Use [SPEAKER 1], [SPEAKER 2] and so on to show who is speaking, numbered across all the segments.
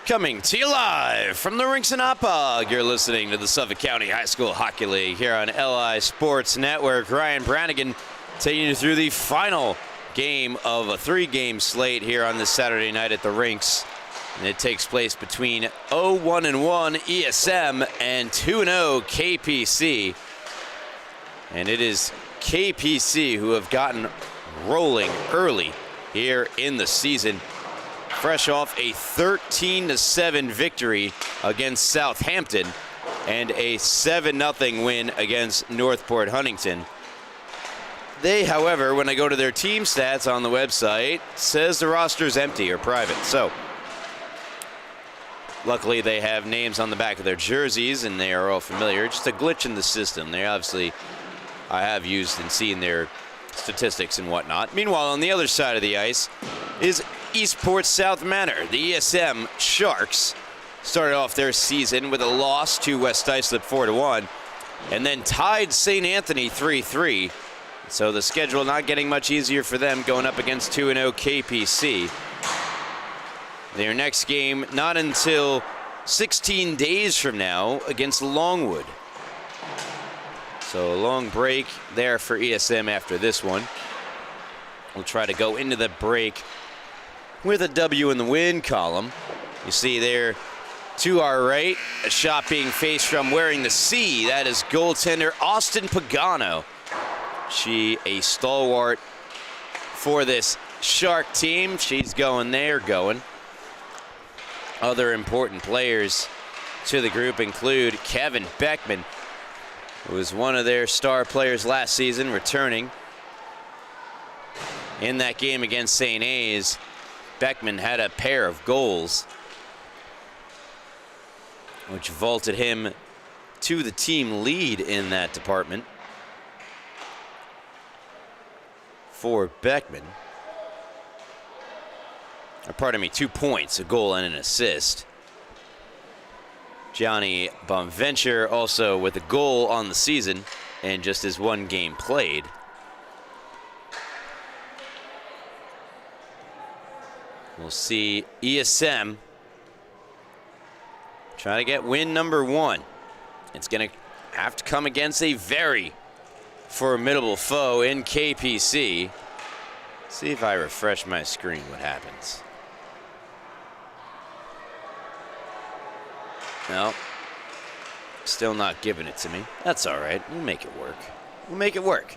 [SPEAKER 1] Coming to you live from the rinks in Oppog. You're listening to the Suffolk County High School Hockey League here on LI Sports Network. Ryan Brannigan taking you through the final game of a three-game slate here on this Saturday night at the rinks. And it takes place between 0-1-1 ESM and 2-0 KPC. And it is KPC who have gotten rolling early here in the season, fresh off a 13-7 victory against Southampton and a 7-0 win against Northport Huntington. They, however, when I go to their team stats on the website, says the roster's empty or private. So luckily they have names on the back of their jerseys and they are all familiar. Just a glitch in the system. They obviously, I have used and seen their statistics and whatnot. Meanwhile, on the other side of the ice is Eastport South Manor. The ESM Sharks started off their season with a loss to West Islip 4-1 and then tied St. Anthony 3-3. So the schedule not getting much easier for them going up against 2-0 KPC. Their next game not until 16 days from now against Longwood. So a long break there for ESM after this one. We'll try to go into the break with a W in the win column. You see there to our right, a shot being faced from wearing the C. That is goaltender Austin Pagano. She a stalwart for this Shark team. She's going there, going. Other important players to the group include Kevin Beckman, who was one of their star players last season, returning in that game against St. A's. Beckman had a pair of goals, which vaulted him to the team lead in that department. For Beckman, or pardon me, 2 points, a goal and an assist. Johnny Bonventure also with a goal on the season and just his one game played. We'll see ESM try to get win number one. It's going to have to come against a very formidable foe in KPC. See if I refresh my screen, what happens. No, still not giving it to me. That's all right, we'll make it work. We'll make it work.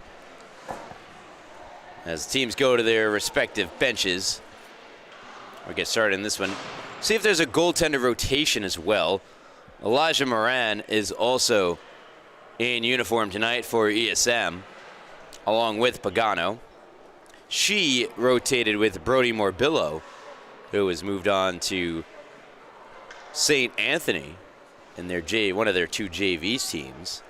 [SPEAKER 1] As the teams go to their respective benches, we'll get started in this one. See if there's a goaltender rotation as well. Elijah Moran is also in uniform tonight for ESM, along with Pagano. She rotated with Brody Morbillo, who has moved on to St. Anthony in their one of their two JV teams.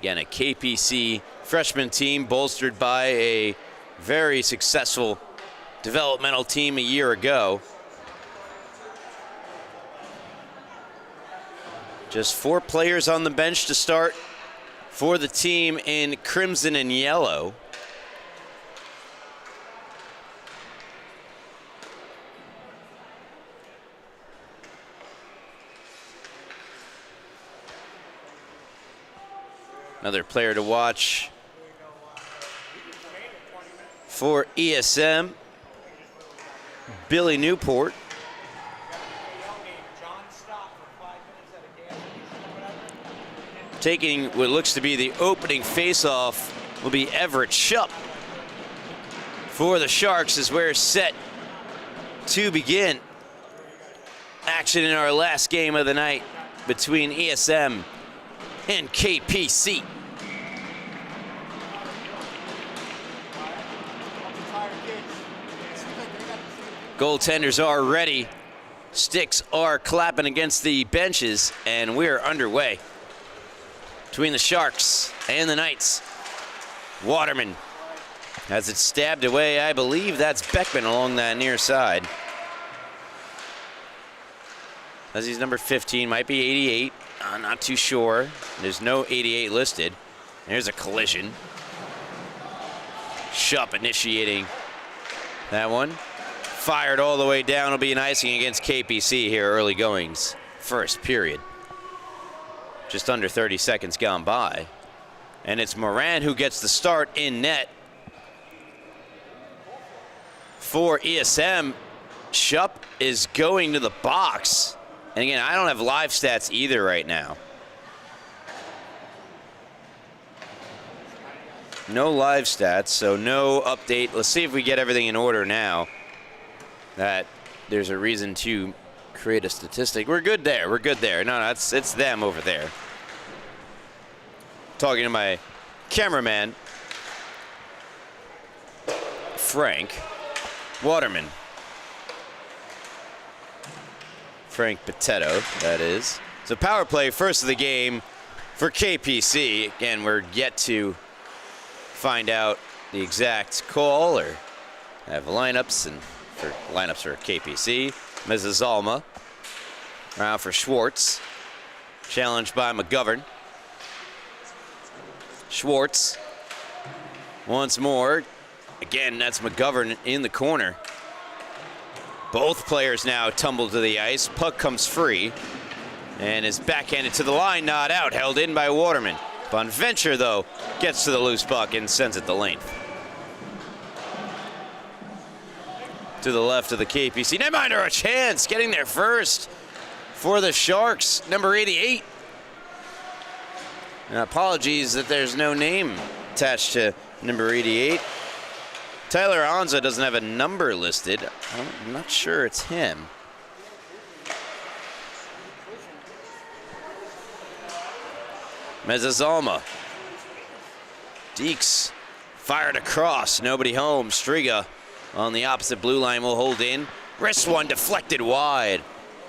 [SPEAKER 1] Again, a KPC freshman team bolstered by a very successful developmental team a year ago. Just 4 players on the bench to start for the team in crimson and yellow. Another player to watch for ESM, Billy Newport. Taking what looks to be the opening faceoff will be Everett Shupp for the Sharks as we're set to begin action in our last game of the night between ESM and KPC. Goaltenders are ready. Sticks are clapping against the benches, and we're underway. Between the Sharks and the Knights. Waterman has it stabbed away. I believe that's Beckman along that near side. As he's number 15, might be 88. I'm not too sure. There's no 88 listed. There's a collision. Shupp initiating That one fired all the way down. Will be an icing against KPC here early goings. First period. Just under 30 seconds gone by. And it's Moran who gets the start in net. For ESM, Shupp is going to the box. And again, I don't have live stats either right now. No live stats, so no update. Let's see if we get everything in order now. That there's a reason to create a statistic. We're good there. We're good there. No, it's them over there. Talking to my cameraman, Frank Waterman. Frank Potato, that is. So power play, first of the game for KPC. Again, we're yet to find out the exact call or have lineups and for lineups for KPC. Mrs. Alma around for Schwartz. Challenged by McGovern. Schwartz once more. Again, that's McGovern in the corner. Both players now tumble to the ice. Puck comes free and is backhanded to the line, not out, held in by Waterman. Bonventure, though, gets to the loose puck and sends it the length. To the left of the KPC. Netminder, a chance, getting there first for the Sharks, number 88. And apologies that there's no name attached to number 88. Tyler Anza doesn't have a number listed. I'm not sure it's him. Mezzalma. Deeks fired across. Nobody home. Striga on the opposite blue line will hold in. Wrist one deflected wide.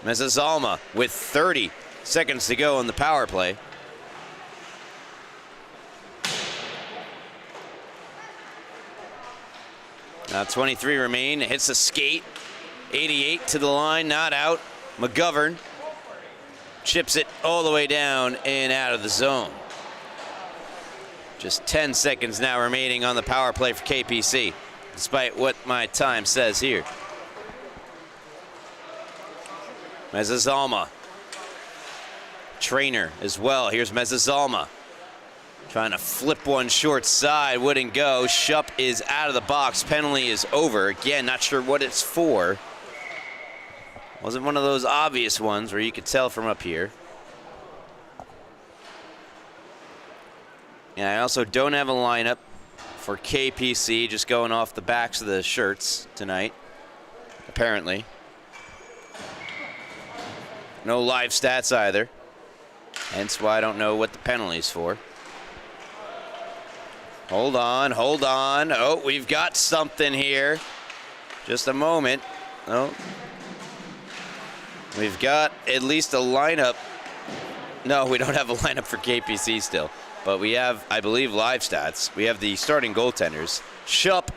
[SPEAKER 1] Mezzalma with 30 seconds to go on the power play. Now 23 remain. Hits the skate. 88 to the line. Not out. McGovern chips it all the way down and out of the zone. Just 10 seconds now remaining on the power play for KPC, despite what my time says here. Mezzalma. Trainer as well. Here's Mezzalma. Trying to flip one short side. Wouldn't go. Shupp is out of the box. Penalty is over. Again, not sure what it's for. Wasn't one of those obvious ones where you could tell from up here. And I also don't have a lineup for KPC, just going off the backs of the shirts tonight, apparently. No live stats either. Hence why I don't know what the penalty's for. Hold on, hold on. Oh, we've got something here. Just a moment. Oh. We've got at least a lineup. No, we don't have a lineup for KPC still. But we have, I believe, live stats. We have the starting goaltenders. Shupp,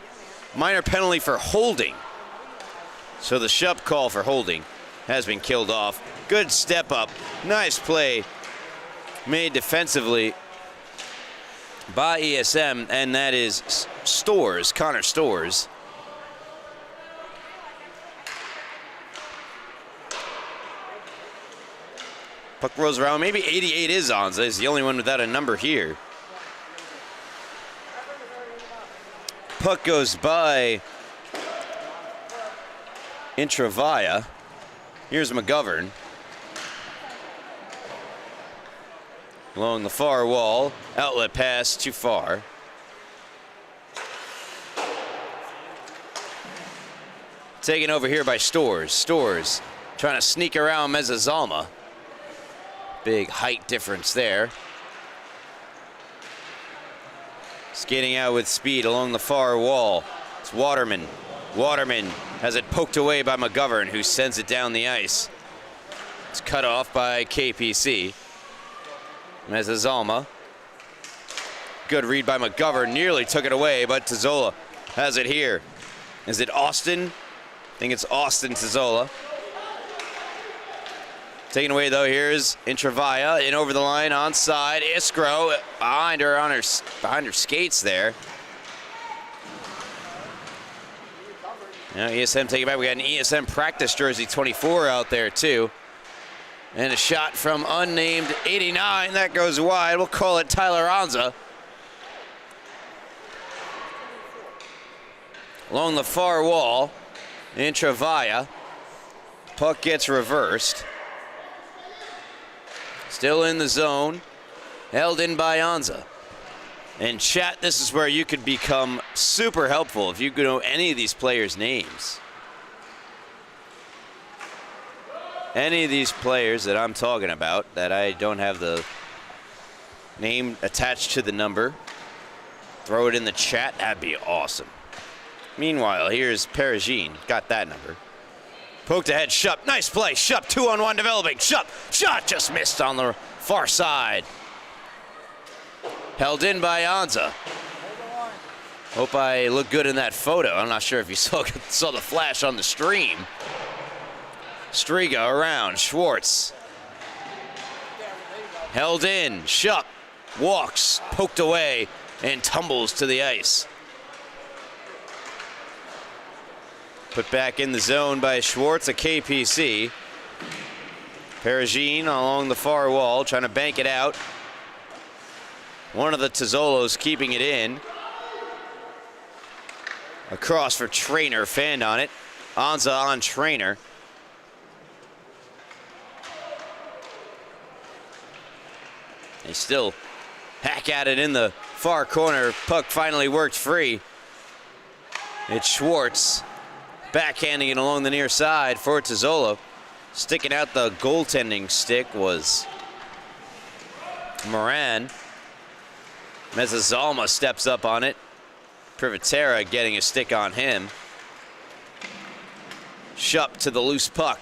[SPEAKER 1] minor penalty for holding. So the Shupp call for holding has been killed off. Good step up. Nice play made defensively by ESM, and that is Stores, Connor Stores. Puck rolls around. Maybe 88 is Anza. He's the only one without a number here. Puck goes by Intravia. Here's McGovern. Along the far wall. Outlet pass too far. Taken over here by Stores. Stores trying to sneak around Mezzalma. Big height difference there. Skating out with speed along the far wall. It's Waterman. Waterman has it poked away by McGovern, who sends it down the ice. It's cut off by KPC. Mezzalma. Good read by McGovern. Nearly took it away, but Tazzola has it here. Is it Austin? I think it's Austin Tazzola. Taken away, though, here's Intravia in over the line, onside. Iskro behind her skates there. Now ESM taking it back. We got an ESM practice jersey 24 out there too. And a shot from unnamed 89. That goes wide. We'll call it Tyler Anza. Along the far wall, Intravaya. Puck gets reversed. Still in the zone. Held in by Anza. And chat, this is where you could become super helpful if you could know any of these players' names. Any of these players that I'm talking about that I don't have the name attached to the number, throw it in the chat, that'd be awesome. Meanwhile, here's Perigine, got that number. Poked ahead, Shupp, nice play, Shupp, 2-on-1 developing, Shupp, shot just missed on the far side. Held in by Anza. Hope I look good in that photo. I'm not sure if you saw the flash on the stream. Striga around, Schwartz. Held in, Shupp walks, poked away, and tumbles to the ice. Put back in the zone by Schwartz, a KPC. Perigine along the far wall, trying to bank it out. One of the Tizzolos keeping it in. Across for Trainer, fanned on it. Anza on Trainer. They still hack at it in the far corner. Puck finally worked free. It's Schwartz backhanding it along the near side for Tizzolo. Sticking out the goaltending stick was Moran. Mezzazalma steps up on it. Privatera getting a stick on him. Shupp to the loose puck.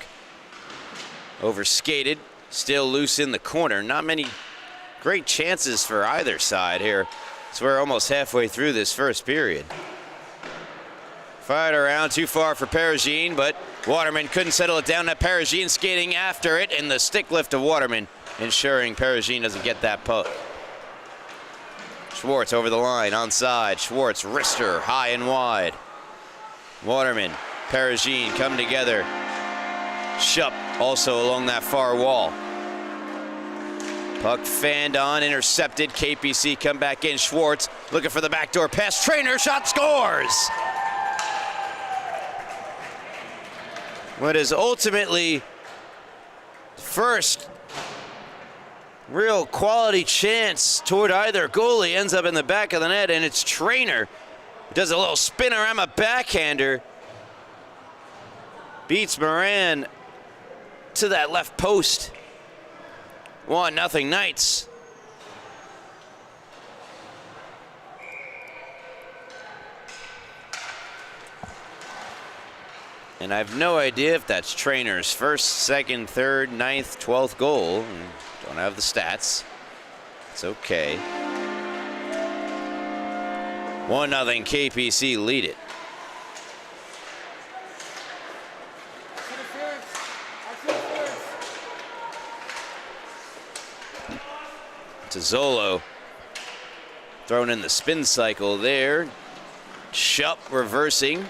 [SPEAKER 1] Overskated, still loose in the corner. Not many great chances for either side here. So we're almost halfway through this first period. Fired around too far for Perigine, but Waterman couldn't settle it down. That Perigine skating after it, and the stick lift of Waterman ensuring Perigine doesn't get that puck. Schwartz over the line, onside. Schwartz, wrister, high and wide. Waterman, Perigine come together. Shupp also along that far wall. Puck fanned on, intercepted. KPC come back in. Schwartz looking for the backdoor pass. Trainer, shot, scores! What is ultimately first real quality chance toward either goalie ends up in the back of the net, and it's Trainer. Does a little spinorama backhander. Beats Moran to that left post. 1-0 Knights. And I have no idea if that's Trainer's first, second, third, 9th, 12th goal. Don't have the stats. It's okay. 1-0 KPC lead it. Tizzolo thrown in the spin cycle there. Shupp reversing.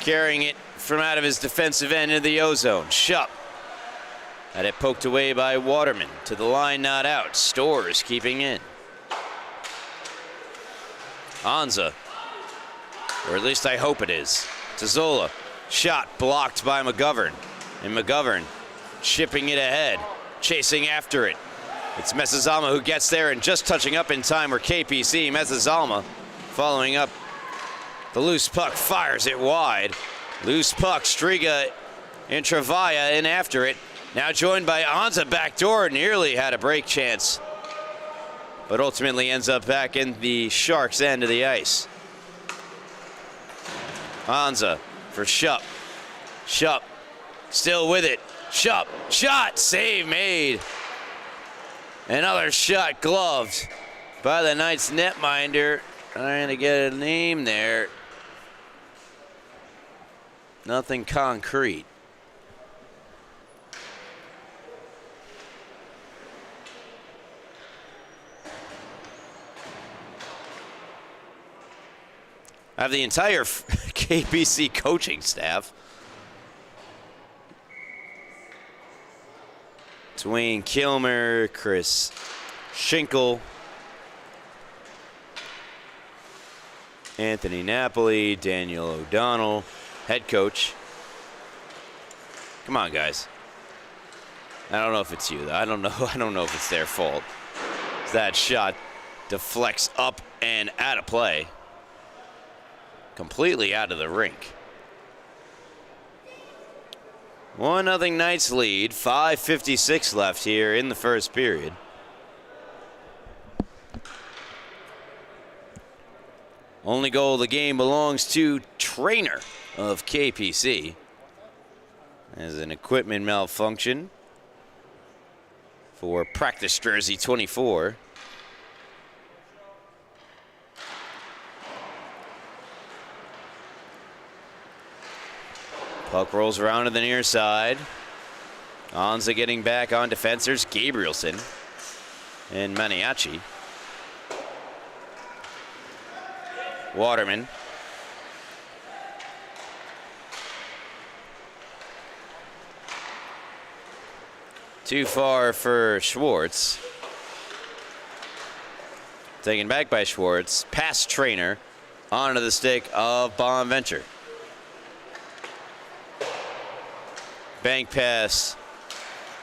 [SPEAKER 1] Carrying it from out of his defensive end into the O-zone. Shupp. Had it poked away by Waterman. To the line, not out. Stores keeping in. Anza. Or at least I hope it is. Tizzola. Shot blocked by McGovern. And McGovern chipping it ahead. Chasing after it. It's Mezzazalma who gets there and just touching up in time for KPC. Mezzazalma following up the loose puck, fires it wide. Loose puck, Striga, Intravaya in after it. Now joined by Anza backdoor, nearly had a break chance, but ultimately ends up back in the Sharks' end of the ice. Anza for Shupp. Shupp still with it. Shupp, shot, save made. Another shot gloved by the Knights netminder. Trying to get a name there. Nothing concrete. I have the entire KPC coaching staff. Dwayne Kilmer, Chris Schinkel, Anthony Napoli, Daniel O'Donnell, head coach. Come on, guys. I don't know if it's you, though. I don't know if it's their fault. That shot deflects up and out of play. Completely out of the rink. 1-0 Knights lead. 5:56 left here in the first period. Only goal of the game belongs to Trainer of KPC. As an equipment malfunction for practice jersey 24. Puck rolls around to the near side. Anza getting back on defenders. Gabrielson and Maniaci. Waterman. Too far for Schwartz. Taken back by Schwartz. Past Trainer. Onto the stick of Bonaventure. Bank pass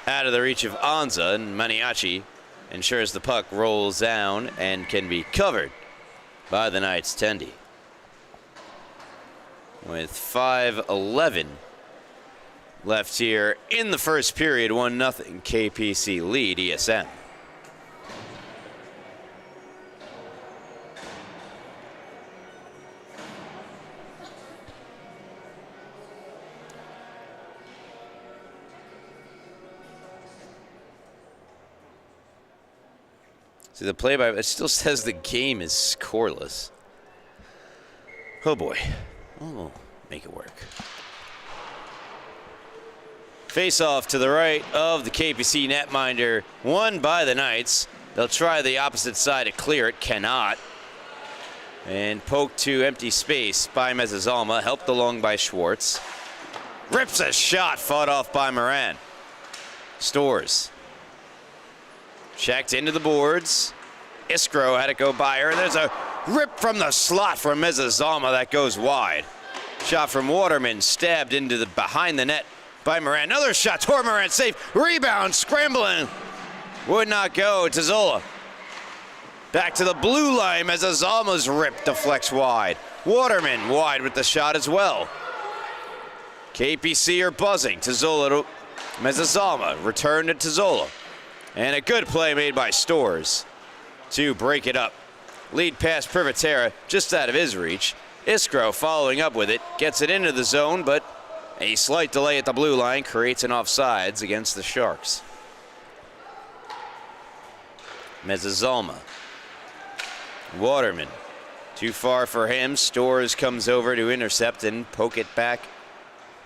[SPEAKER 1] out of the reach of Anza, and Maniaci ensures the puck rolls down and can be covered by the Knights' Tendi. With 5:11 left here in the first period, 1-0 KPC lead ESM. See, the play-by, it still says the game is scoreless. Oh boy. Oh, make it work. Face-off to the right of the KPC netminder, won by the Knights. They'll try the opposite side to clear it, cannot. And poked to empty space by Mezazalma, helped along by Schwartz. Rips a shot, fought off by Moran. Stores. Checked into the boards. Iskro had it go by her. There's a rip from the slot from Mezazalma that goes wide. Shot from Waterman, stabbed into the behind the net by Moran. Another shot toward Moran, safe. Rebound, scrambling. Would not go. Tazzola. Back to the blue line. Mezazalma's rip deflects wide. Waterman wide with the shot as well. KPC are buzzing. Tazzola to Mezazalma. Return to Tazzola. And a good play made by Stores to break it up. Lead pass Privatera just out of his reach. Iskro following up with it. Gets it into the zone, but a slight delay at the blue line creates an offsides against the Sharks. Mezazalma. Waterman. Too far for him. Stores comes over to intercept and poke it back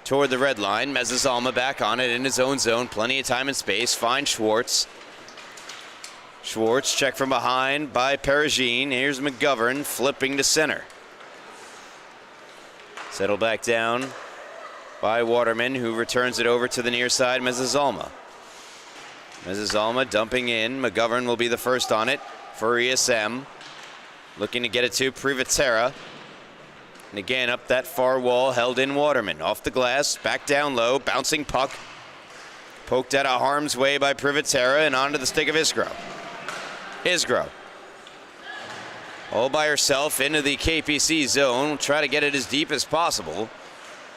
[SPEAKER 1] toward the red line. Mezazalma back on it in his own zone. Plenty of time and space. Finds Schwartz. Schwartz checked from behind by Perugine. Here's McGovern flipping to center. Settled back down by Waterman, who returns it over to the near side, Mezazalma. Mezazalma dumping in. McGovern will be the first on it for ESM. Looking to get it to Privatera. And again, up that far wall, held in Waterman. Off the glass, back down low, bouncing puck. Poked out of harm's way by Privatera and onto the stick of Iskro. Iskro. All by herself into the KPC zone. Try to get it as deep as possible.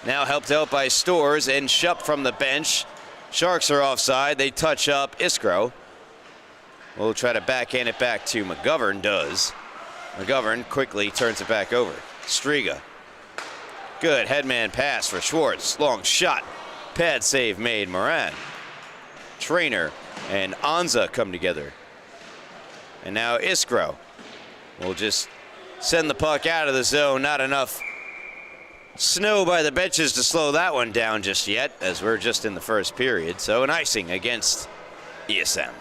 [SPEAKER 1] Now helped out by Stores and Shupp from the bench. Sharks are offside. They touch up Iskro. We'll try to backhand it back to McGovern, does. McGovern quickly turns it back over. Striga. Good headman pass for Schwartz. Long shot. Pad save made Moran. Trainer and Anza come together. And now Iskro will just send the puck out of the zone. Not enough snow by the benches to slow that one down just yet, as we're just in the first period. So an icing against ESM.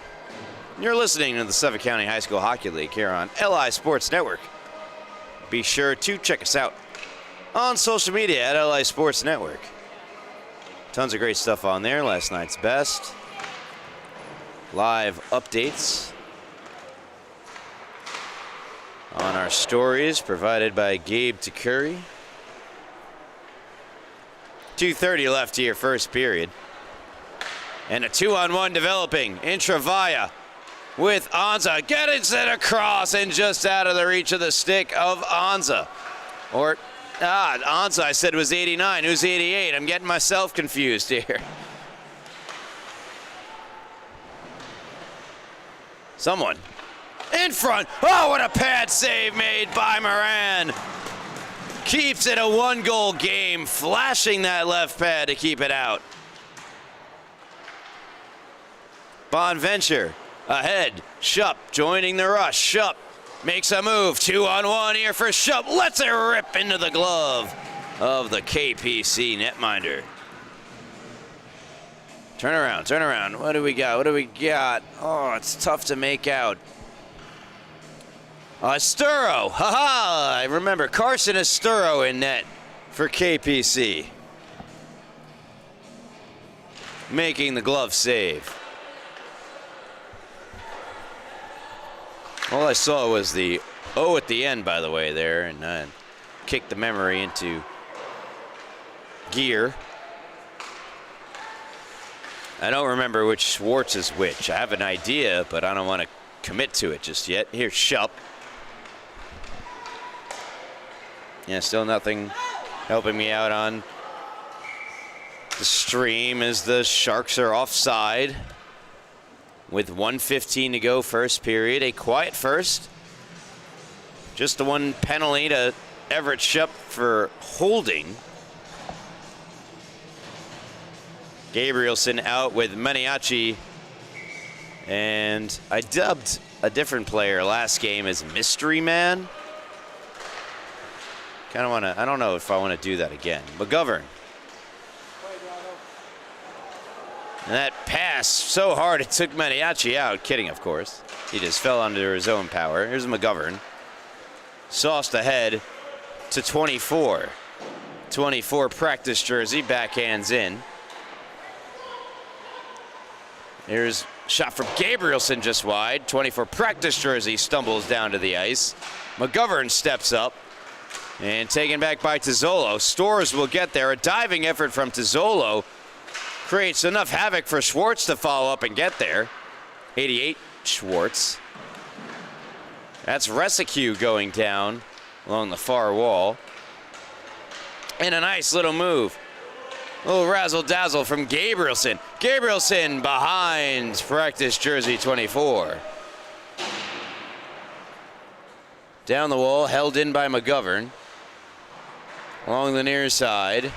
[SPEAKER 1] You're listening to the Suffolk County High School Hockey League here on LI Sports Network. Be sure to check us out on social media at LI Sports Network. Tons of great stuff on there. Last night's best. Live updates on our stories provided by Gabe Takuri. 2:30 left here, first period. And a 2-on-1 developing. Intravia with Anza. Gets it across and just out of the reach of the stick of Anza. Anza I said was 89. Who's 88? I'm getting myself confused here. Someone in front. Oh, what a pad save made by Moran. Keeps it a 1-goal game, flashing that left pad to keep it out. Bonventure ahead. Shupp joining the rush. Shupp makes a move. 2-on-1 here for Shupp. Lets it rip into the glove of the KPC netminder. Turn around, turn around. What do we got? What do we got? Oh, it's tough to make out. Esturo. Ha-ha! I remember Carson Esturo in net for KPC. Making the glove save. All I saw was the O at the end, by the way, there, and kicked the memory into gear. I don't remember which Schwartz is which. I have an idea, but I don't want to commit to it just yet. Here's Shupp. Yeah, still nothing helping me out on the stream as the Sharks are offside. With 1:15 to go, first period. A quiet first. Just the one penalty to Everett Shupp for holding. Gabrielson out with Maniaci. And I dubbed a different player last game as Mystery Man. I don't know if I want to do that again. McGovern. And that pass so hard it took Maniaci out. Kidding, of course. He just fell under his own power. Here's McGovern. Sauced ahead to 24. 24 practice jersey, backhands in. Here's shot from Gabrielson just wide. 24 practice jersey stumbles down to the ice. McGovern steps up and taken back by Tizzolo. Stores will get there. A diving effort from Tizzolo creates enough havoc for Schwartz to follow up and get there. 88 Schwartz. That's Rescue going down along the far wall. And a nice little move. A little razzle-dazzle from Gabrielson. Gabrielson behind practice jersey 24. Down the wall, held in by McGovern. Along the near side.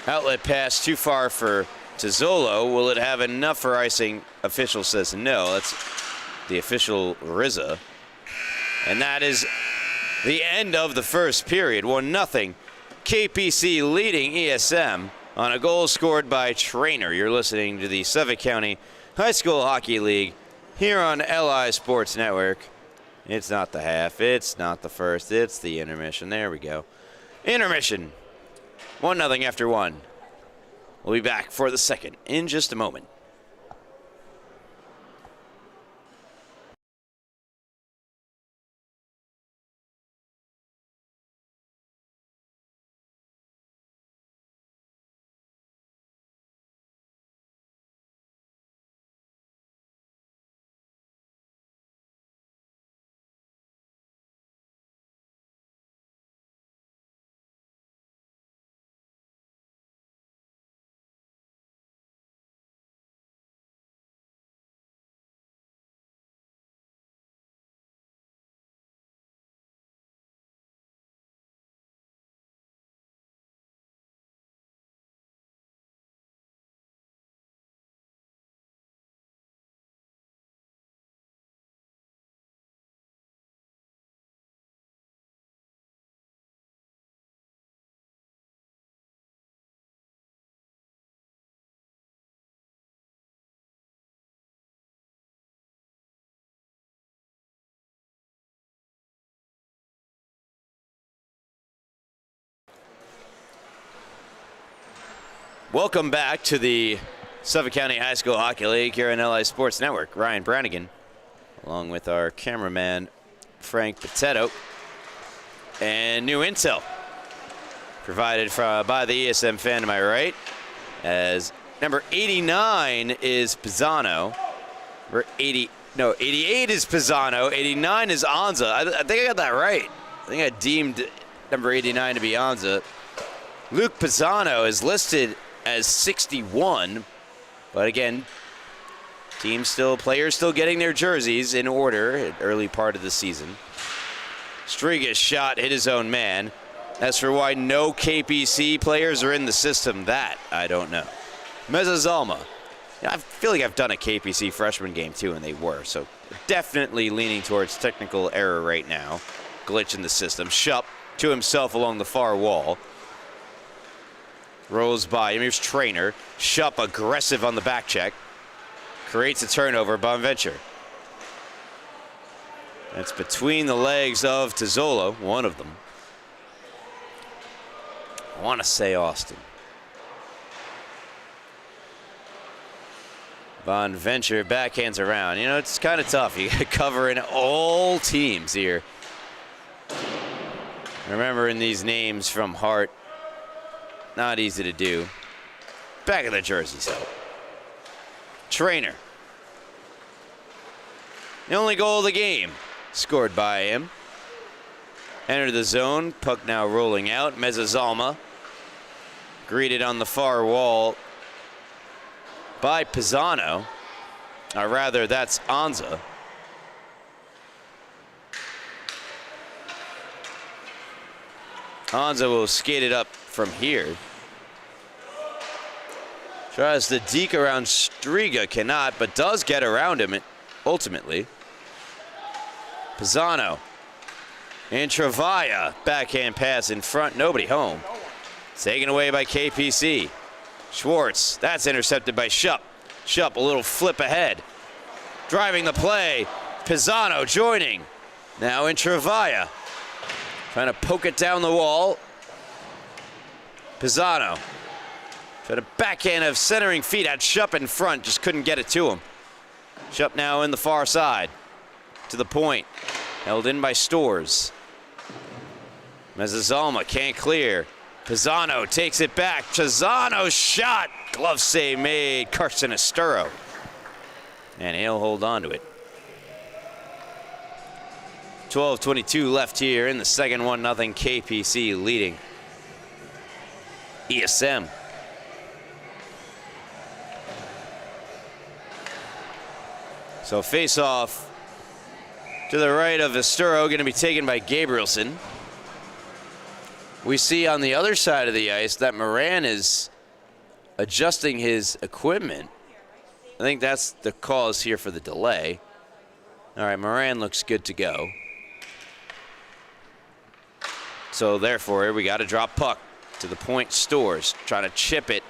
[SPEAKER 1] Outlet pass too far for Tizzolo. Will it have enough for icing? Official says no. That's the official RZA. And that is the end of the first period. 1-0. KPC leading ESM on a goal scored by Trainer. You're listening to the Suffolk County High School Hockey League here on LI Sports Network. It's not the half. It's not the first. It's the intermission. There we go. Intermission. 1-0 after 1. We'll be back for the second in just a moment. Welcome back to the Suffolk County High School Hockey League here on LI Sports Network. Ryan Brannigan, along with our cameraman, Frank Potato. And new intel provided by the ESM fan to my right, as number 89 is Pisano. Number 88 is Pisano. 89 is Anza. I think I got that right. I think I deemed number 89 to be Anza. Luke Pisano is listed as 61, but again, players still getting their jerseys in order at early part of the season. Striga's shot hit his own man. As for why no KPC players are in the system, that I don't know. Mezzazalma. I feel like I've done a KPC freshman game too, and they were, so definitely leaning towards technical error right now. Glitch in the system. Shupp to himself along the far wall. Rolls by. Here's Trainer. Shupp aggressive on the back check. Creates a turnover. Bonventure. That's between the legs of Tizzola, one of them. I want to say Austin. Bonventure backhands around. You know, it's kind of tough. You got covering all teams here. Remembering these names from heart. Not easy to do. Back of the jerseys, though. Trainer. The only goal of the game. Scored by him. Enter the zone. Puck now rolling out. Mezzazalma. Greeted on the far wall by Pisano. Or rather, that's Anza. Anza will skate it up from here. Tries to deke around Striga, cannot, but does get around him ultimately. Pisano. And Travaia. Backhand pass in front. Nobody home. Taken away by KPC. Schwartz. That's intercepted by Shupp. Shupp a little flip ahead. Driving the play. Pisano joining. Now in Travaia. Trying to poke it down the wall. Pisano. Tried a backhand of centering feet. Had Shupp in front. Just couldn't get it to him. Shupp now in the far side. To the point. Held in by Stores. Mezzazalma can't clear. Pisano takes it back. Pisano's shot. Glove save made. Carson Esturo. And he'll hold on to it. 12:22 left here in the second. 1-0 KPC leading ESM. So face off to the right of Esturo, going to be taken by Gabrielson. We see on the other side of the ice that Moran is adjusting his equipment. I think that's the cause here for the delay. All right, Moran looks good to go. So therefore, we got to drop puck to the point. Stores trying to chip it.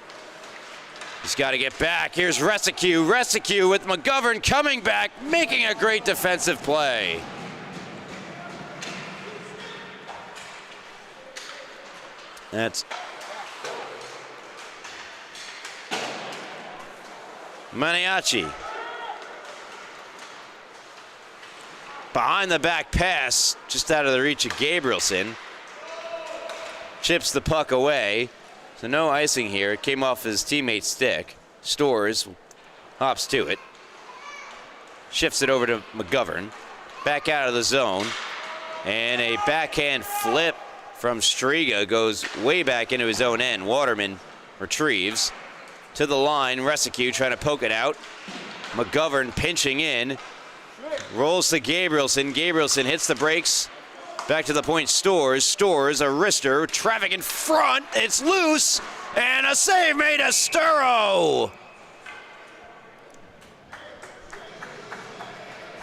[SPEAKER 1] He's got to get back. Here's Rescue. Rescue with McGovern coming back, making a great defensive play. That's Maniaci. Behind the back pass, just out of the reach of Gabrielson. Chips the puck away. So no icing here. It came off his teammate's stick. Stores hops to it. Shifts it over to McGovern. Back out of the zone. And a backhand flip from Striga goes way back into his own end. Waterman retrieves to the line. Rescue trying to poke it out. McGovern pinching in. Rolls to Gabrielson. Gabrielson hits the brakes. Back to the point. Stores. Stores a wrister. Traffic in front. It's loose. And a save made. Esturo.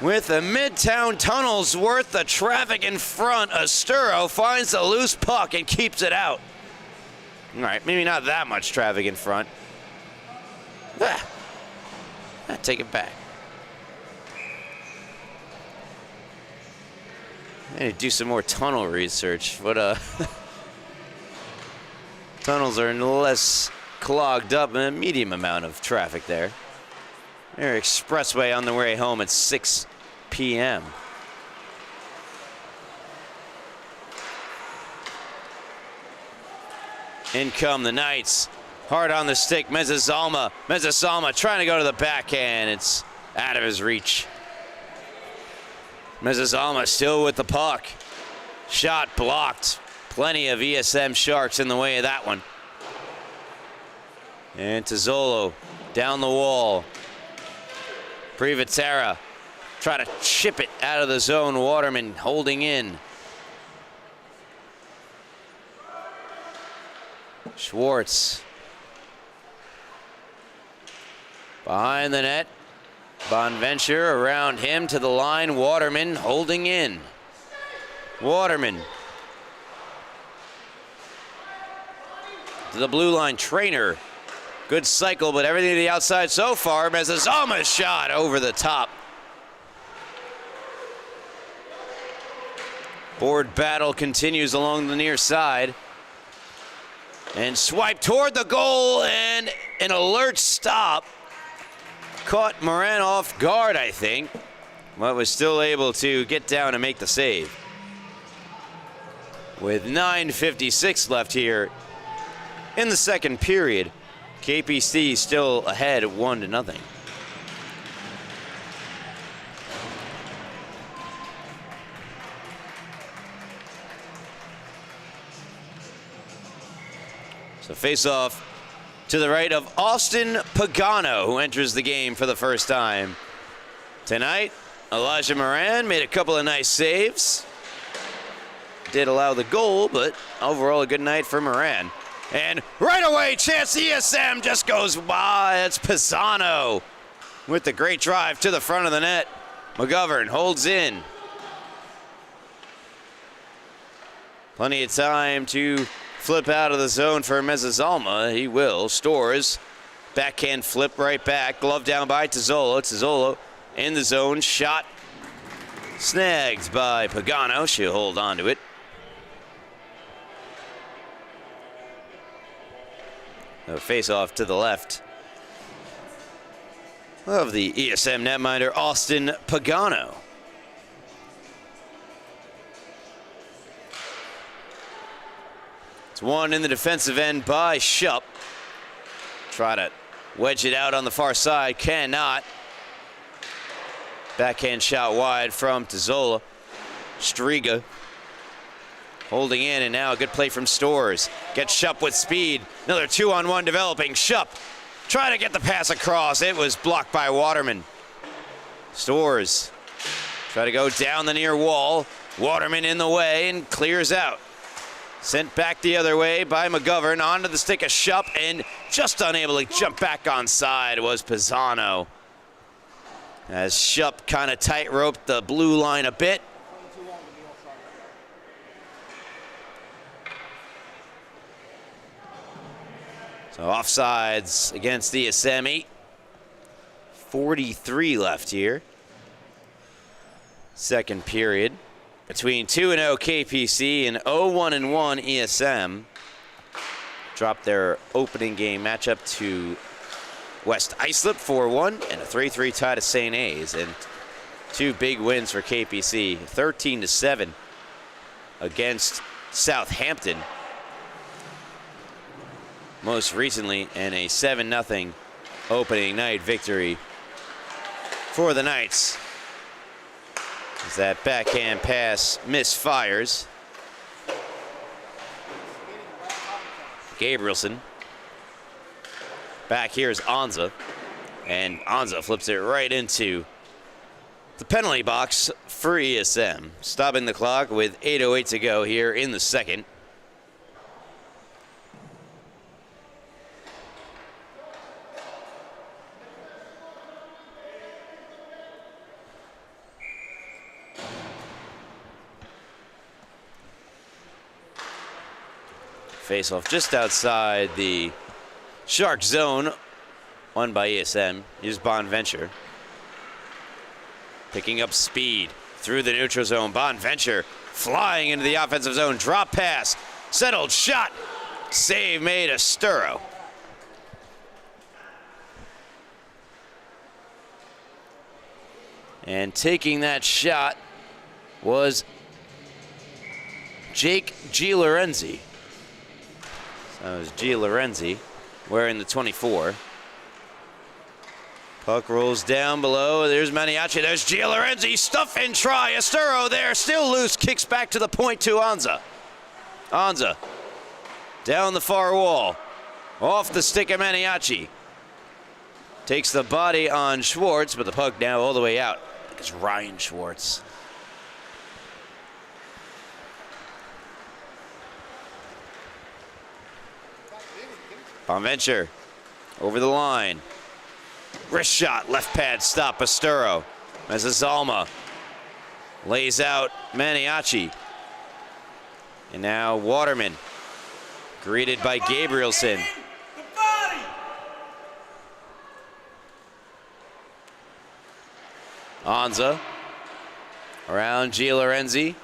[SPEAKER 1] With the Midtown Tunnel's worth of traffic in front, Esturo finds the loose puck and keeps it out. All right, maybe not that much traffic in front. Take it back. I need to do some more tunnel research. What tunnels are less clogged up, a medium amount of traffic there. Their expressway on the way home at 6 p.m. In come the Knights. Hard on the stick, Mezazalma. Mezazalma trying to go to the backhand. It's out of his reach. Mezazalma still with the puck. Shot blocked. Plenty of ESM Sharks in the way of that one. And Tizzolo down the wall. Privatera try to chip it out of the zone. Waterman holding in. Schwartz. Behind the net. Bonventure around him to the line. Waterman holding in. Waterman. To the blue line. Trainer. Good cycle, but everything to the outside so far. Mezazalma's shot over the top. Board battle continues along the near side. And swipe toward the goal, and an alert stop. Caught Moran off guard, I think, but was still able to get down and make the save. With 9:56 left here in the second period, KPC still ahead 1-0. So face-off to the right of Austin Pagano, who enters the game for the first time tonight. Elijah Moran made a couple of nice saves. Did allow the goal, but overall a good night for Moran. And right away, chance ESM just goes by. It's Pisano with the great drive to the front of the net. McGovern holds in. Plenty of time to flip out of the zone for Mezazalma. He will. Stores. Backhand flip right back. Glove down by Tizzolo. Tizzolo in the zone. Shot snagged by Pagano. She'll hold on to it. A face-off to the left of the ESM netminder, Austin Pagano. It's one in the defensive end by Shupp. Try to wedge it out on the far side. Cannot. Backhand shot wide from Tizola. Striga holding in, and now a good play from Stores. Gets Shupp with speed. Another 2-on-1 developing. Shupp trying to get the pass across. It was blocked by Waterman. Stores try to go down the near wall. Waterman in the way and clears out. Sent back the other way by McGovern. Onto the stick of Shupp, and just unable to jump back onside was Pisano. As Shupp kind of tight-roped the blue line a bit. So offsides against the ESM. 8:43 left here. Second period. Between 2-0 KPC and 0-1-1 ESM. Dropped their opening game matchup to West Islip 4-1 and a 3-3 tie to St. A's. And two big wins for KPC. 13-7 against Southampton. Most recently, and a 7-0 opening night victory for the Knights. As that backhand pass misfires. Gabrielson. Back here is Anza. And Anza flips it right into the penalty box for ESM. Stopping the clock with 8:08 to go here in the second. Face-off just outside the Shark zone, won by ESM. Here's Bonventure. Picking up speed through the neutral zone. Bonventure flying into the offensive zone. Drop pass. Settled shot. Save made a Sturo. And taking that shot was Jake G. Lorenzi. So it was G. Lorenzi wearing the 24. Puck rolls down below. There's Maniaci. There's G. Lorenzi. Stuff and try. Estero there. Still loose. Kicks back to the point to Anza. Anza down the far wall. Off the stick of Maniaci. Takes the body on Schwartz, but the puck now all the way out. It's Ryan Schwartz. Bonventure over the line. Wrist shot, left pad stop, Estero. As Azalma lays out Maniaci. And now Waterman, greeted by Gabrielson. Anza around G. Lorenzi.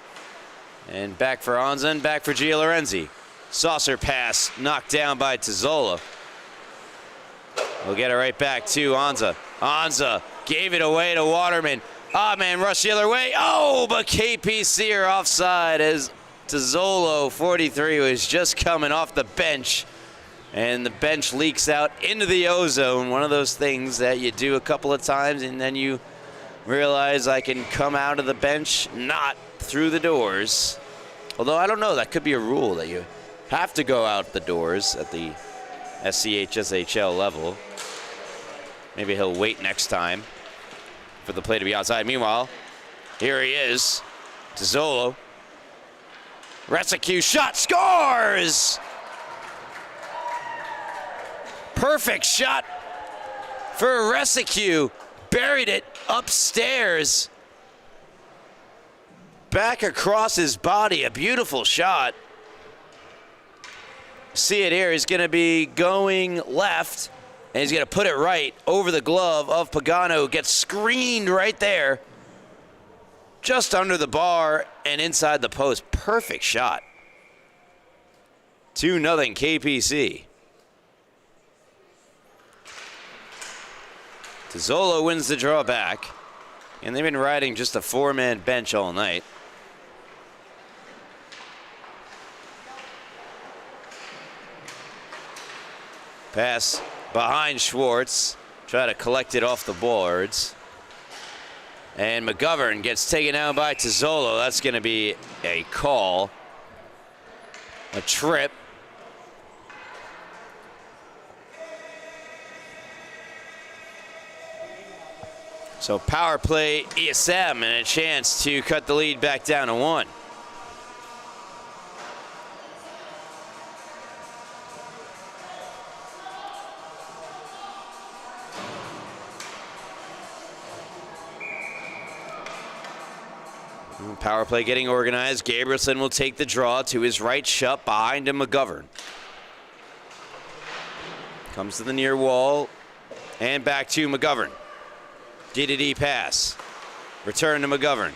[SPEAKER 1] And back for Anza and back for G. Lorenzi. Saucer pass knocked down by Tazzola. We'll get it right back to Anza. Anza gave it away to Waterman. Ah, man, rush the other way. Oh, but KPC are offside as Tazzola, 43, was just coming off the bench. And the bench leaks out into the ozone. One of those things that you do a couple of times and then you realize I can come out of the bench, not through the doors. Although I don't know, that could be a rule that you have to go out the doors at the SCHSHL level. Maybe he'll wait next time for the play to be outside. Meanwhile, here he is, Tazzola. Rescue shot, scores! Perfect shot for Rescue. Buried it upstairs. Back across his body, a beautiful shot. See it here, he's gonna be going left, and he's gonna put it right over the glove of Pagano. Gets screened right there, just under the bar and inside the post. Perfect shot. 2-0 KPC. Tazzola wins the draw back, and they've been riding just a 4-man bench all night. Pass behind Schwartz, try to collect it off the boards. And McGovern gets taken out by Tazzola. That's going to be a call, a trip. So power play ESM and a chance to cut the lead back down to 1. Power play getting organized. Gabrielson will take the draw to his right, Shup behind him, McGovern. Comes to the near wall and back to McGovern. D-to-D pass. Return to McGovern.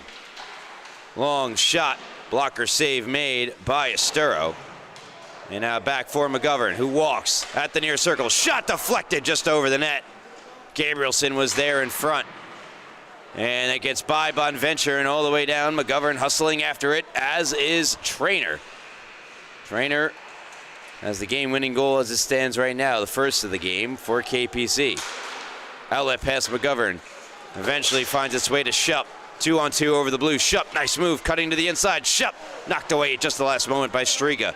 [SPEAKER 1] Long shot. Blocker save made by Estero. And now back for McGovern, who walks at the near circle. Shot deflected just over the net. Gabrielson was there in front. And it gets by Bonventure and all the way down. McGovern hustling after it, as is Trainer. Trainer has the game-winning goal as it stands right now, the first of the game for KPC. Outlet pass McGovern. Eventually finds its way to Shup. 2-on-2 over the blue. Shup, nice move, cutting to the inside. Shup knocked away at just the last moment by Striga.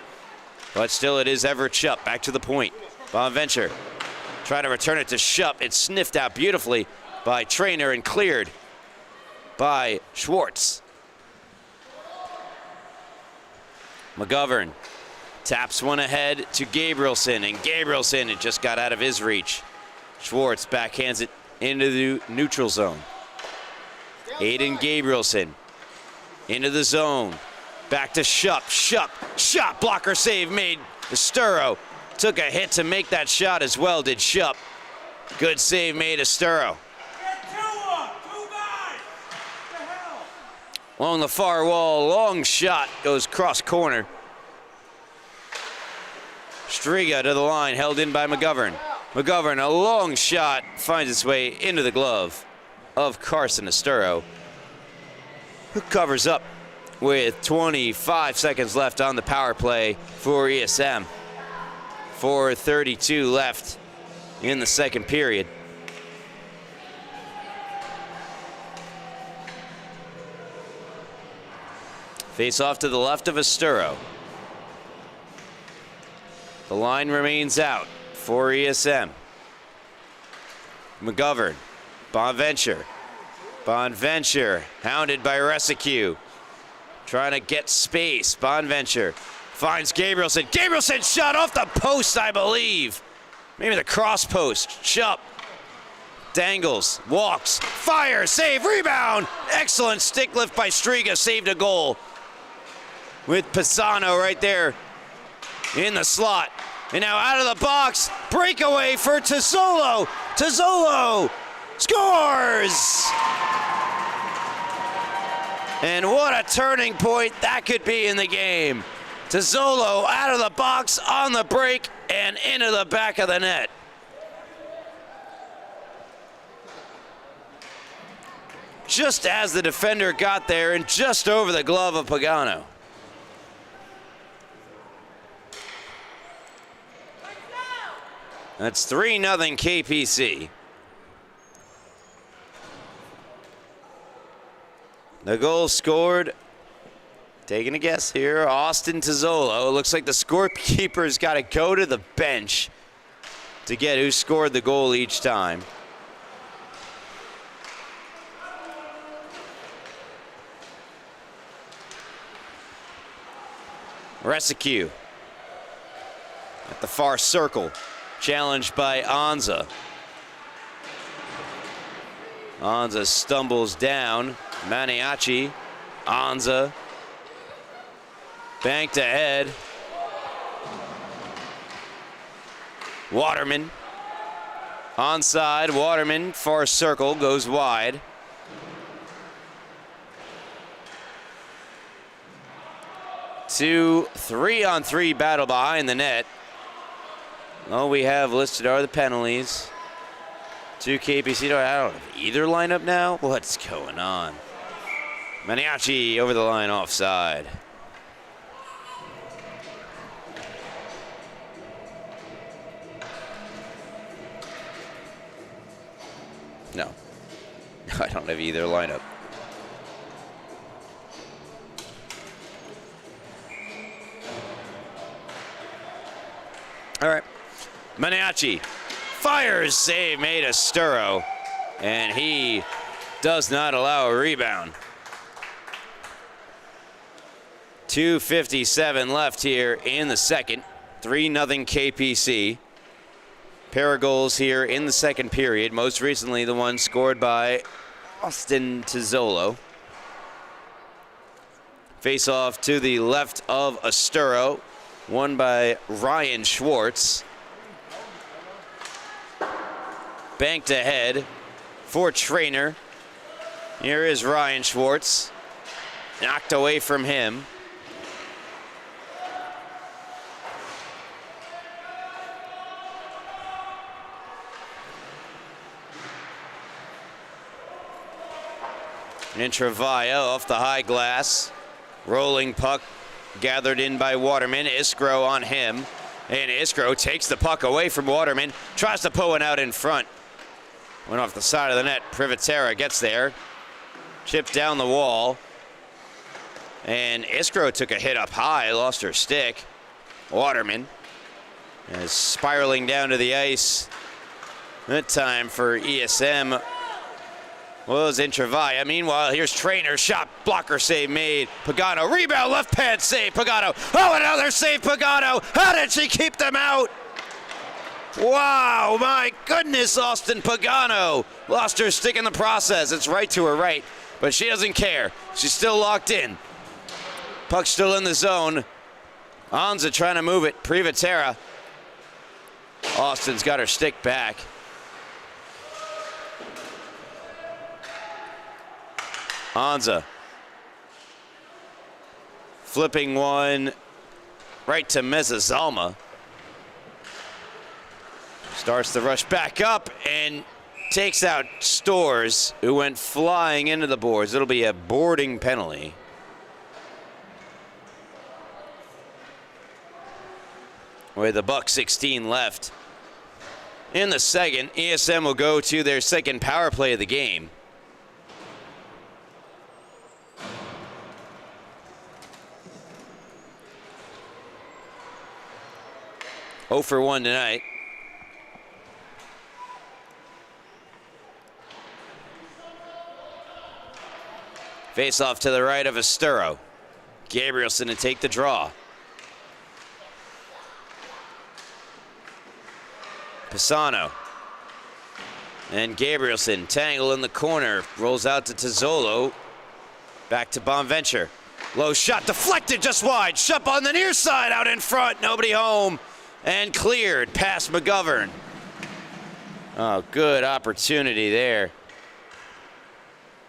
[SPEAKER 1] But still it is Everett Shup, back to the point. Bonventure trying to return it to Shup. It's sniffed out beautifully by Trainer and cleared by Schwartz. McGovern taps one ahead to Gabrielson, and Gabrielson, it just got out of his reach. Schwartz backhands it into the neutral zone. Aiden Gabrielson into the zone. Back to Shup. Shup, shot, blocker save made. Estero took a hit to make that shot as well, did Shup. Good save made, Estero. Along the far wall, long shot, goes cross corner. Striga to the line, held in by McGovern. McGovern, a long shot, finds its way into the glove of Carson Esturo, who covers up with 25 seconds left on the power play for ESM. 4:32 left in the second period. Face off to the left of Esturo. The line remains out for ESM. McGovern, Bonventure. Bonventure hounded by Rescue. Trying to get space. Bonventure finds Gabrielson. Gabrielson shot off the post, I believe. Maybe the cross post. Schupp dangles, walks, fires, save, rebound. Excellent stick lift by Striga, saved a goal. With Pisano right there in the slot. And now out of the box, breakaway for Tozzolo. Tozzolo scores! And what a turning point that could be in the game. Tozzolo out of the box on the break and into the back of the net. Just as the defender got there and just over the glove of Pagano. That's 3-0 KPC. The goal scored, taking a guess here, Austin Tozzolo. It looks like the scorekeeper's got to go to the bench to get who scored the goal each time. Rescue at the far circle. Challenged by Anza. Anza stumbles down. Maniaci. Anza. Banked ahead. Waterman. Onside. Waterman. Far circle. Goes wide. Two 3-on-3 battle behind the net. All we have listed are the penalties. 2 KPC. I don't have either lineup now. What's going on? Maniaci over the line offside. No. I don't have either lineup. All right. Maniaci fires, save made Esturo, and he does not allow a rebound. 2:57 left here in the second. 3-0 KPC. Pair of goals here in the second period. Most recently, the one scored by Austin Tozzolo. Face off to the left of Esturo. Won by Ryan Schwartz. Banked ahead for Trainer. Here is Ryan Schwartz. Knocked away from him. Travaia off the high glass. Rolling puck gathered in by Waterman. Iskro on him. And Iskro takes the puck away from Waterman. Tries to pull one out in front. Went off the side of the net. Privitera gets there. Chipped down the wall. And Iskro took a hit up high. Lost her stick. Waterman is spiraling down to the ice. That time for ESM was Travaia. Meanwhile, here's Trainer. Shot, blocker save made. Pagano, rebound, left pad save. Pagano. Oh, another save, Pagano. How did she keep them out? Wow, my goodness, Austin Pagano. Lost her stick in the process. It's right to her right, but she doesn't care. She's still locked in. Puck's still in the zone. Anza trying to move it. Privitera. Austin's got her stick back. Anza. Flipping one right to Mezazalma. Starts the rush back up, and takes out Stores, who went flying into the boards. It'll be a boarding penalty. With a $1:16 left. In the second, ESM will go to their second power play of the game. Oh for 1 tonight. Face off to the right of Esturo. Gabrielson to take the draw. Pisano. And Gabrielson, tangle in the corner, rolls out to Tizzolo. Back to Bonventure. Low shot deflected just wide. Shup on the near side out in front. Nobody home. And cleared past McGovern. Oh, good opportunity there.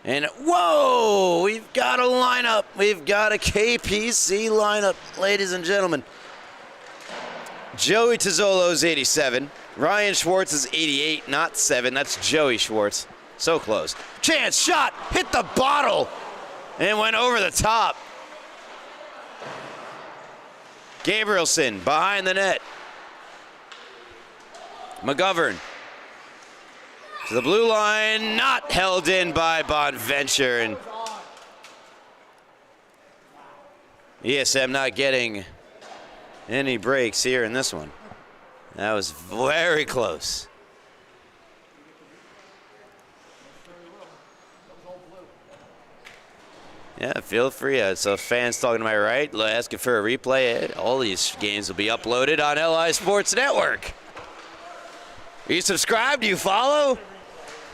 [SPEAKER 1] And whoa, we've got a lineup. We've got a KPC lineup, ladies and gentlemen. Joey Tizzolo's 87. Ryan Schwartz is 88, not 7. That's Joey Schwartz. So close. Chance shot, hit the bottle, and went over the top. Gabrielson behind the net. McGovern to the blue line, not held in by Bonventure, and ESM not getting any breaks here in this one. That was very close. Yeah, feel free. So fans talking to my right, asking for a replay. All these games will be uploaded on LI Sports Network. Are you subscribed? Do you follow?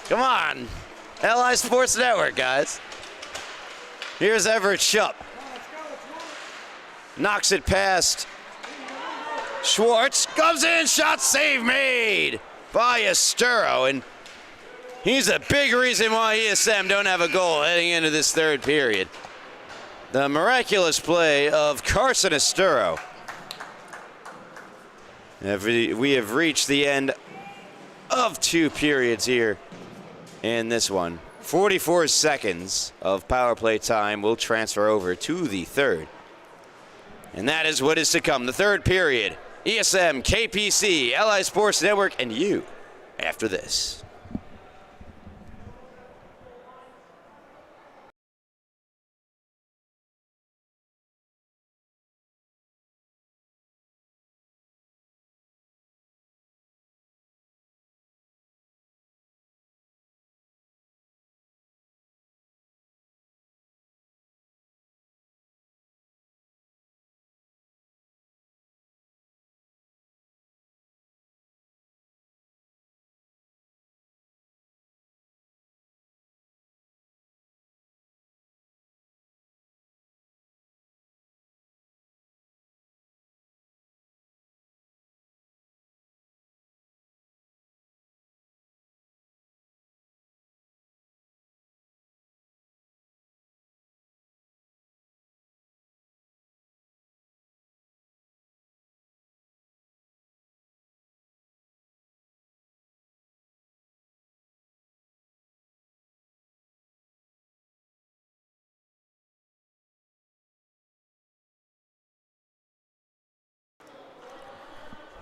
[SPEAKER 1] Come on. LI Sports Network, guys. Here's Everett Shupp. Knocks it past Schwartz. Comes in, shot save made by Esturo. And he's a big reason why ESM don't have a goal heading into this third period. The miraculous play of Carson Esturo. We have reached the end of 2 periods here in this one. 44 seconds of power play time will transfer over to the third. And that is what is to come. The third period. ESM, KPC, LI Sports Network, and you after this.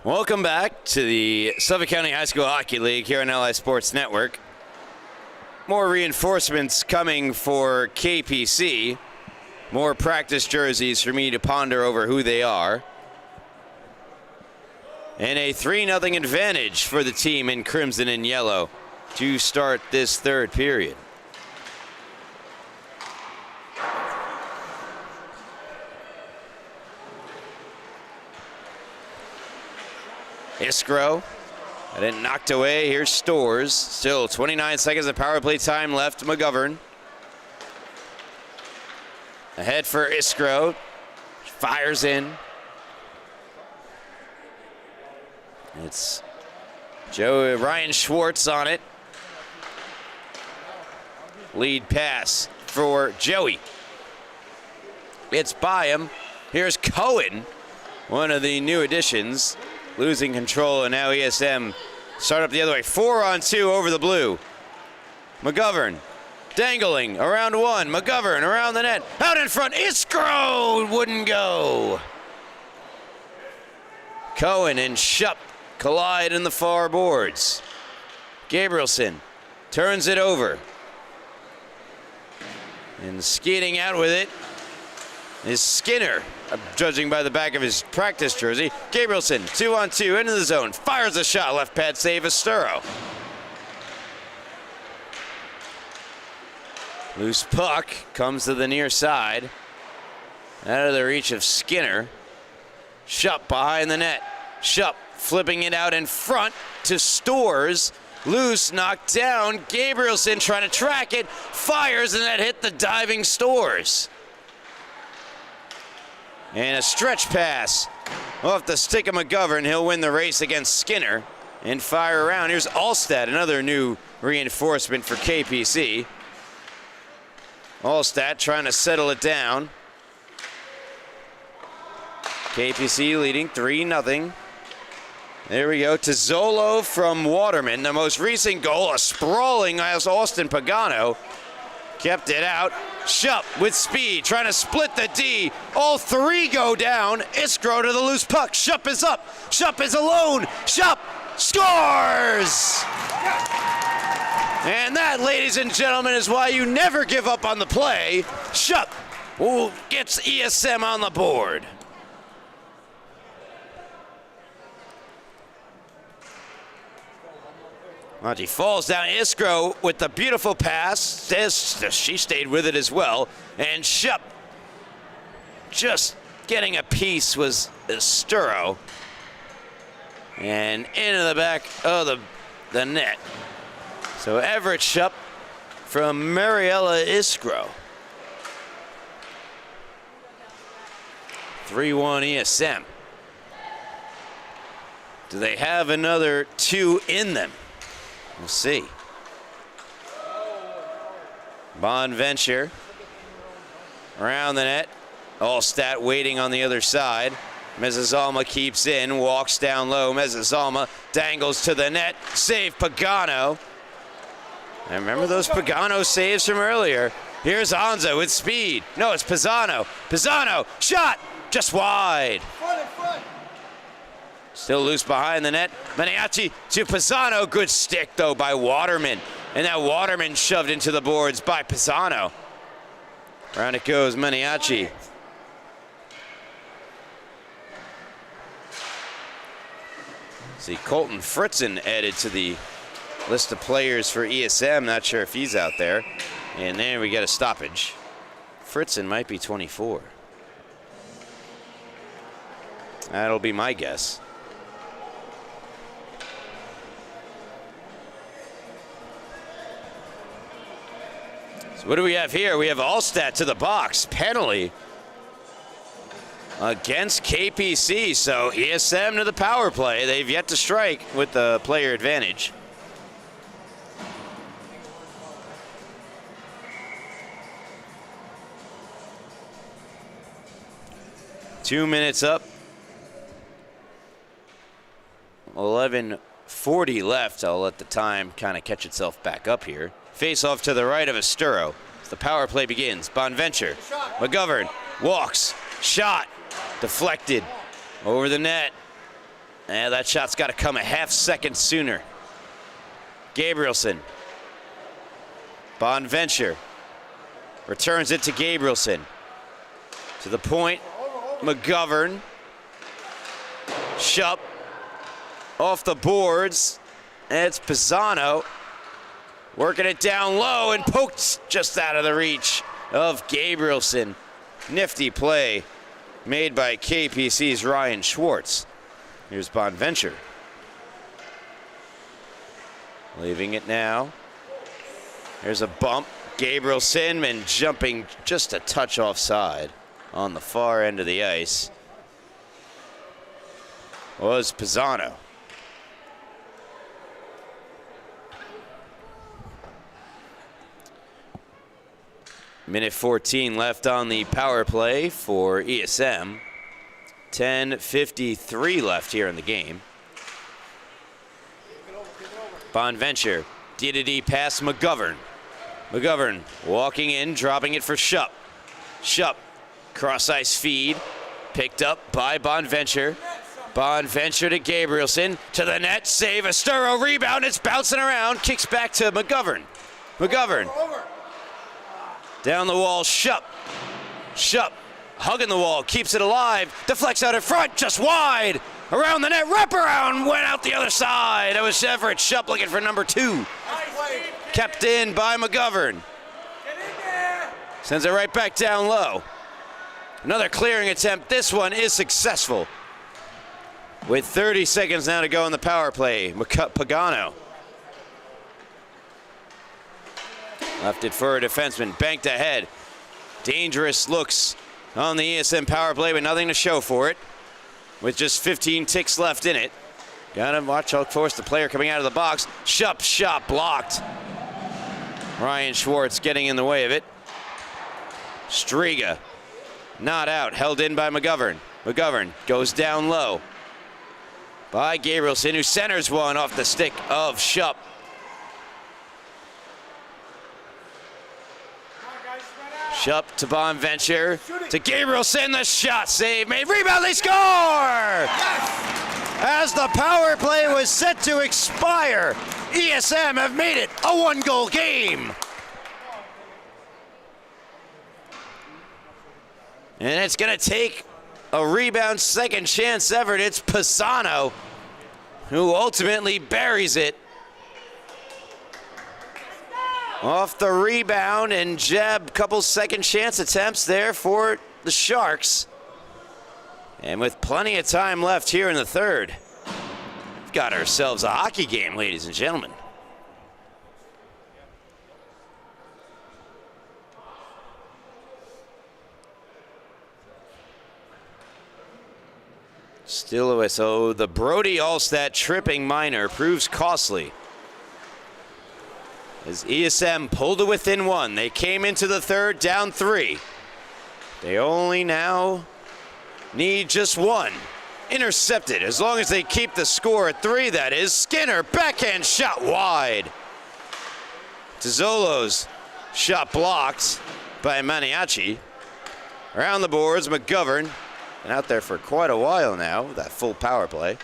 [SPEAKER 1] Welcome back to the Suffolk County High School Hockey League here on LI Sports Network. More reinforcements coming for KPC. More practice jerseys for me to ponder over who they are. And a 3-0 advantage for the team in crimson and yellow to start this third period. Iskro, and then knocked away. Here's Stores. Still 29 seconds of power play time left. McGovern. Ahead for Iskro. Fires in. It's Ryan Schwartz on it. Lead pass for Joey. It's by him. Here's Cohen, one of the new additions. Losing control, and now ESM Start up the other way. 4-on-2 over the blue. McGovern dangling around one. McGovern around the net. Out in front. Iskro wouldn't go. Cohen and Shupp collide in the far boards. Gabrielson turns it over. And skating out with it is Skinner, judging by the back of his practice jersey. Gabrielson, 2-on-2 into the zone. Fires a shot. Left pad save Esturo. Loose puck comes to the near side. Out of the reach of Skinner. Shupp behind the net. Shupp flipping it out in front to Stores. Loose, knocked down. Gabrielson trying to track it. Fires, and that hit the diving Stores. And a stretch pass off the stick of McGovern. He'll win the race against Skinner and fire around. Here's Alstad, another new reinforcement for KPC. Alstad trying to settle it down. KPC leading 3-0. There we go. Tizzolo from Waterman. The most recent goal, a sprawling Austin Pagano. Kept it out. Shupp with speed, trying to split the D. All three go down. Iskro to the loose puck. Shupp is up. Shupp is alone. Shupp scores! And that, ladies and gentlemen, is why you never give up on the play. Shupp gets ESM on the board. Monty falls down. Iskro with the beautiful pass. She stayed with it as well. And Shupp just getting a piece was Esturo. And into the back of the net. So Everett Shupp from Mariella Iskro. 3-1 ESM. Do they have another two in them? We'll see. Bonventure around the net. Allstat waiting on the other side. Mezzalma keeps in, walks down low. Mezzalma dangles to the net. Save Pagano. I remember those Pagano saves from earlier. Here's Anza with speed. No, it's Pisano. Pisano, shot, just wide. Still loose behind the net. Maniaci to Pisano. Good stick, though, by Waterman. And that Waterman shoved into the boards by Pisano. Around it goes Maniaci. See, Colton Fritzen added to the list of players for ESM. Not sure if he's out there. And there we get a stoppage. Fritzen might be 24. That'll be my guess. So what do we have here? We have Allstat to the box. Penalty against KPC. So ESM to the power play. They've yet to strike with the player advantage. Two minutes up. 11:40 left. I'll let the time kind of catch itself back up here. Face off to the right of Esturo. The power play begins. Bonventure. McGovern walks. Shot. Deflected. Over the net. And that shot's got to come a half second sooner. Gabrielson. Bonventure. Returns it to Gabrielson. To the point. McGovern. Shupp. Off the boards. And it's Pisano. Working it down low and poked just out of the reach of Gabrielson. Nifty play made by KPC's Ryan Schwartz. Here's Bonventure. Leaving it now. There's a bump. Gabrielson and jumping just a touch offside on the far end of the ice was Pisano. Minute 14 left on the power play for ESM. 10:53 left here in the game. Bonventure, D past McGovern. McGovern walking in, dropping it for Shupp. Shupp, cross-ice feed, picked up by Bonventure. Bonventure to Gabrielson, to the net, save, a Sturo rebound, it's bouncing around, kicks back to McGovern. McGovern, down the wall, Shupp. Shupp, hugging the wall, keeps it alive, deflects out in front, just wide. Around the net, wraparound, went out the other side. It was Everett Shupp looking for number 2. Kept in by McGovern. Sends it right back down low. Another clearing attempt. This one is successful. With 30 seconds now to go in the power play, Pagano. Left it for a defenseman, banked ahead. Dangerous looks on the ESM power play, but nothing to show for it. With just 15 ticks left in it. Gotta watch, of course, the player coming out of the box. Shupp shot blocked. Ryan Schwartz getting in the way of it. Striga, not out, held in by McGovern. McGovern goes down low by Gabrielson, who centers one off the stick of Shupp. Shupp to Bonventure, to Gabrielson, the shot save made, rebound, they score! As the power play was set to expire, ESM have made it a 1-goal game. And it's gonna take a rebound, second chance effort. It's Pisano who ultimately buries it. Off the rebound and jab, couple second chance attempts there for the Sharks. And with plenty of time left here in the third, we've got ourselves a hockey game, ladies and gentlemen. Still away, so the Brody Allstat tripping minor proves costly. As ESM pulled it within 1, they came into the third down 3. They only now need just 1. Intercepted, as long as they keep the score at 3, that is. Skinner, backhand shot wide. Tizzolo's shot blocked by Maniaci. Around the boards, McGovern, been out there for quite a while now, that full power play.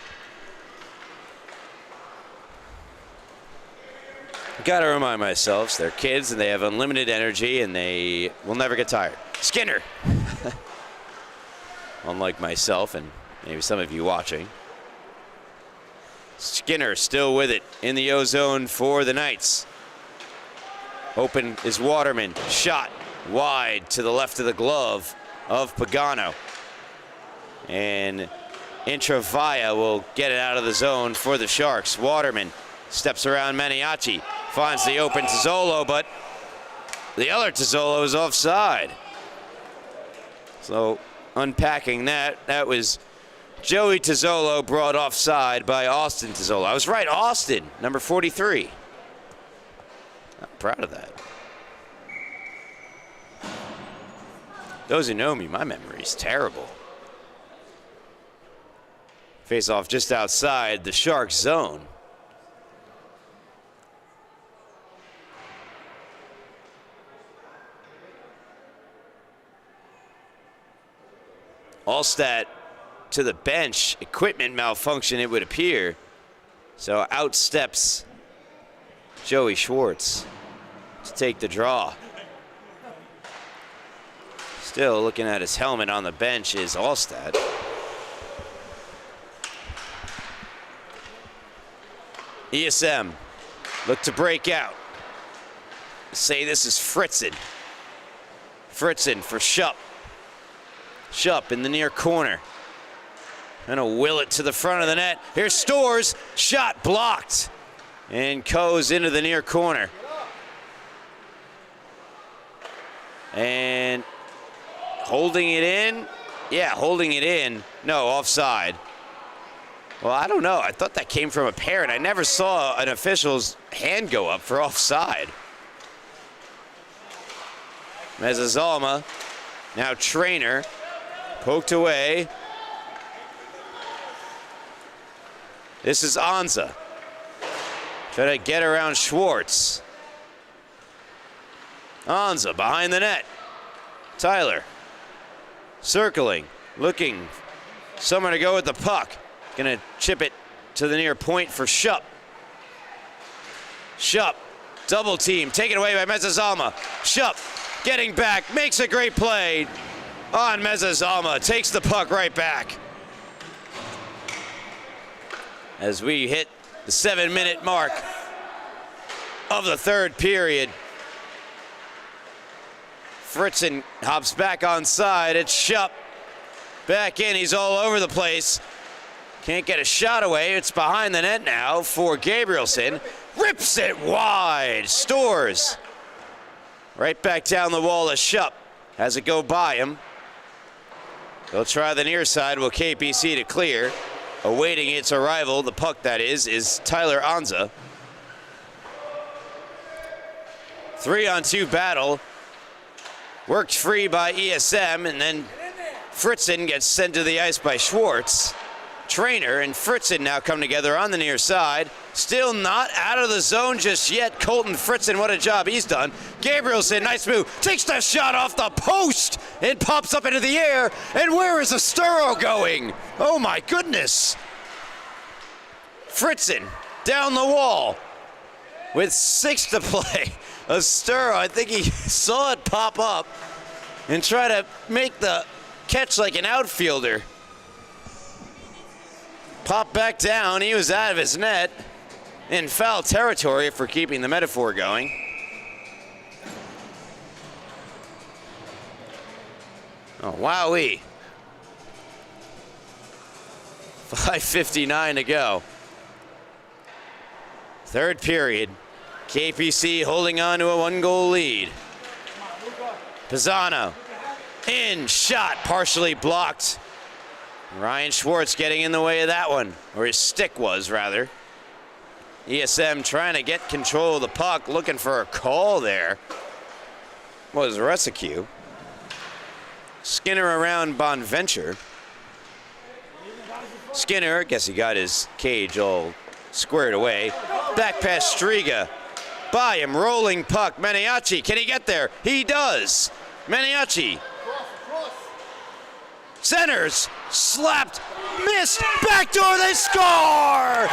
[SPEAKER 1] Gotta remind myself, they're kids and they have unlimited energy and they will never get tired. Skinner. Unlike myself and maybe some of you watching. Skinner still with it in the O-zone for the Knights. Open is Waterman. Shot wide to the left of the glove of Pagano. And Intravia will get it out of the zone for the Sharks. Waterman steps around Maniaci. Finds the open Tizzolo, but the other Tizzolo is offside. So unpacking that, that was Joey Tizzolo brought offside by Austin Tizzolo. I was right, Austin, number 43. I'm proud of that. Those who know me, my memory is terrible. Face off just outside the Sharks zone. Allstat to the bench, equipment malfunction it would appear. So out steps Joey Schwartz to take the draw. Still looking at his helmet on the bench is Allstat. ESM look to break out. Say this is Fritzen. Fritzen for Shupp. Shupp in the near corner. Gonna will it to the front of the net. Here's Stores, shot blocked. And goes into the near corner. And holding it in. Yeah, holding it in. No, offside. Well, I don't know. I thought that came from a parent. I never saw an official's hand go up for offside. Mezzazalma, now Trainer, poked away. This is Anza. Try to get around Schwartz. Anza behind the net. Tyler circling, looking somewhere to go with the puck. Gonna chip it to the near point for Shupp. Shupp, double team, taken away by Mezzazalma. Shupp getting back, makes a great play on Mezzazalma, takes the puck right back. As we hit the 7-minute mark of the third period. Fritzen hops back onside. It's Shupp. Back in, he's all over the place. Can't get a shot away. It's behind the net now for Gabrielson. Rips it wide. Stores. Right back down the wall to Shupp. Has it go by him. They'll try the near side. Will KPC to clear. Awaiting its arrival, the puck that is Tyler Anza. 3-on-2 battle. Worked free by ESM, and then Fritzen gets sent to the ice by Schwartz. Trainer and Fritzen now come together on the near side. Still not out of the zone just yet. Colton Fritzen, what a job he's done. Gabrielson, nice move. Takes the shot off the post. It pops up into the air. And where is Asturo going? Oh my goodness. Fritzen down the wall with 6 to play. Asturo, I think he saw it pop up and try to make the catch like an outfielder. Pop back down, he was out of his net in foul territory for keeping the metaphor going. Oh, wowee. 5:59 to go. Third period. KPC holding on to a 1-goal lead. Pisano in, shot, partially blocked. Ryan Schwartz getting in the way of that one, or his stick was rather. ESM trying to get control of the puck, looking for a call there. Was Resicue. Skinner around Bonventure. Skinner, guess he got his cage all squared away. Back past Striga. By him, rolling puck. Maniaci, can he get there? He does. Maniaci. Centers, slapped, missed, backdoor, they score!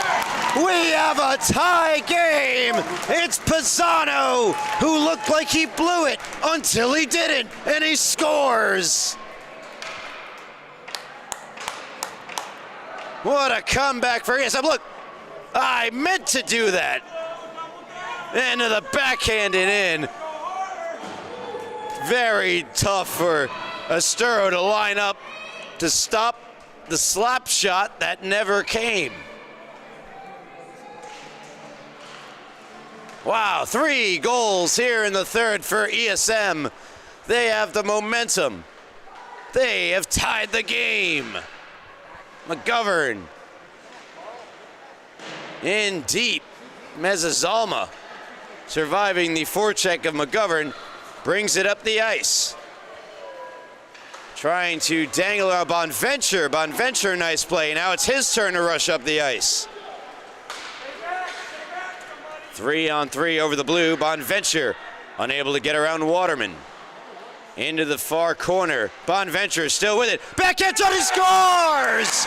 [SPEAKER 1] We have a tie game. It's Pisano, who looked like he blew it until he didn't, and he scores. What a comeback for ESM. Look, I meant to do that. Into the backhanded in. Very tough for Asturo to line up to stop the slap shot that never came. Wow, 3 goals here in the third for ESM. They have the momentum. They have tied the game. McGovern in deep. Mezzazalma surviving the forecheck of McGovern brings it up the ice. Trying to dangle out Bonventure. Bonventure, nice play. Now it's his turn to rush up the ice. 3-on-3 over the blue. Bonventure unable to get around Waterman. Into the far corner. Bonventure still with it. Backhand shot, he scores!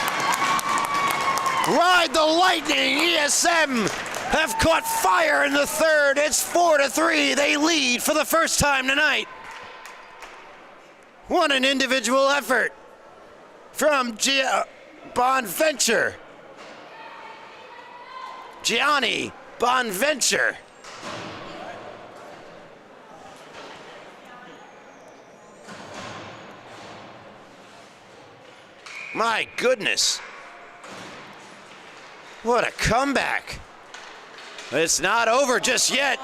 [SPEAKER 1] Ride the lightning. ESM have caught fire in the third. It's 4-3. They lead for the first time tonight. What an individual effort from Bonventure. Gianni Bonventure. My goodness. What a comeback. It's not over just yet.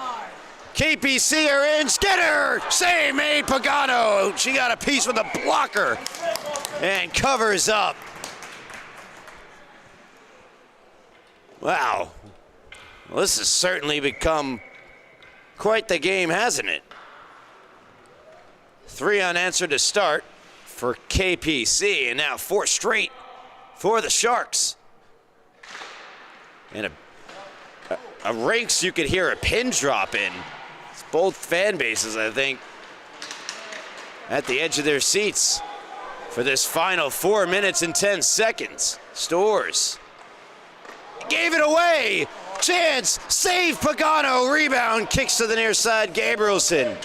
[SPEAKER 1] KPC are in. Skinner! Save made Pagano. She got a piece with a blocker and covers up. Wow. Well, this has certainly become quite the game, hasn't it? 3 unanswered to start for KPC, and now 4 straight for the Sharks. And a rinks you could hear a pin drop in. It's both fan bases, I think, at the edge of their seats for this final 4 minutes and 10 seconds. Stores gave it away. Chance, save Pagano, rebound, kicks to the near side, Gabrielson.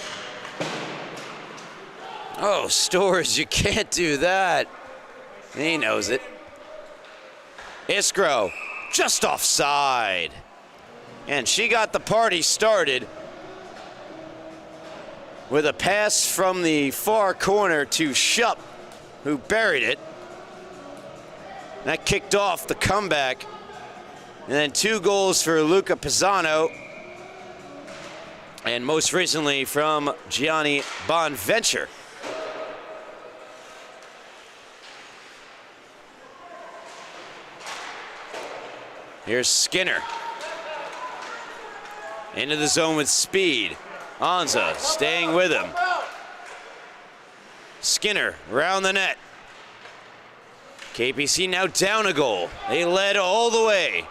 [SPEAKER 1] Oh, Stores, you can't do that. He knows it. Iskro, just offside. And she got the party started with a pass from the far corner to Shupp, who buried it. That kicked off the comeback. And then 2 goals for Luca Pisano. And most recently from Gianni Bonventure. Here's Skinner. Into the zone with speed. Anza staying with him. Skinner around the net. KPC now down a goal. They led all the way.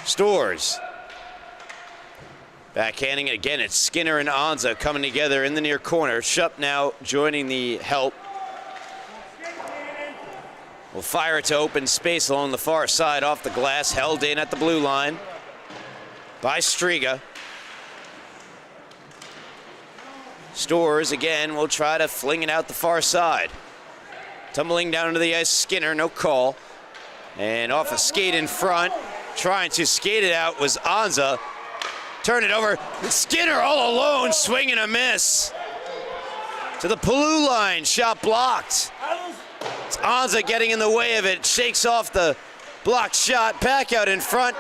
[SPEAKER 1] Stores. Backhanding it again. It's Skinner and Anza coming together in the near corner. Shupp now joining the help. Will fire it to open space along the far side off the glass. Held in at the blue line by Striga. Stores again will try to fling it out the far side. Tumbling down into the ice, Skinner, no call. And off a skate in front. Trying to skate it out was Anza. Turn it over. Skinner all alone, swing and a miss. To the blue line, shot blocked. It's Anza getting in the way of it. Shakes off the blocked shot. Back out in front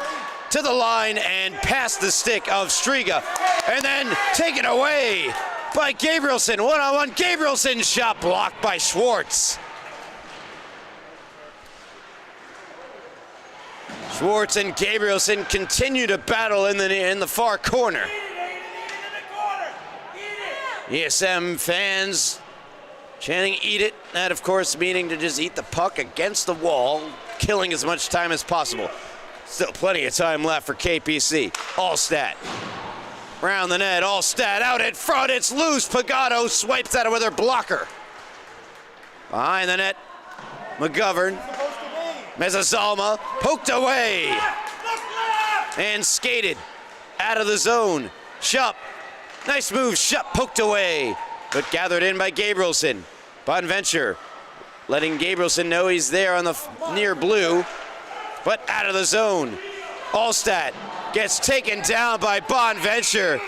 [SPEAKER 1] to the line and past the stick of Striga. And then taken away by Gabrielson. One-on-one. Gabrielson shot blocked by Schwartz. Schwartz and Gabrielson continue to battle in the far corner. ESM fans chanting "eat it." That, of course, meaning to just eat the puck against the wall, killing as much time as possible. Still plenty of time left for KPC. Allstat. Round the net, Allstat out in front. It's loose. Pagano swipes at it with her blocker. Behind the net, McGovern. Mezzalma poked away and skated out of the zone. Shupp, nice move. Shupp poked away, but gathered in by Gabrielson. Bonventure letting Gabrielson know he's there on the near blue, but out of the zone. Allstat gets taken down by Bonventure.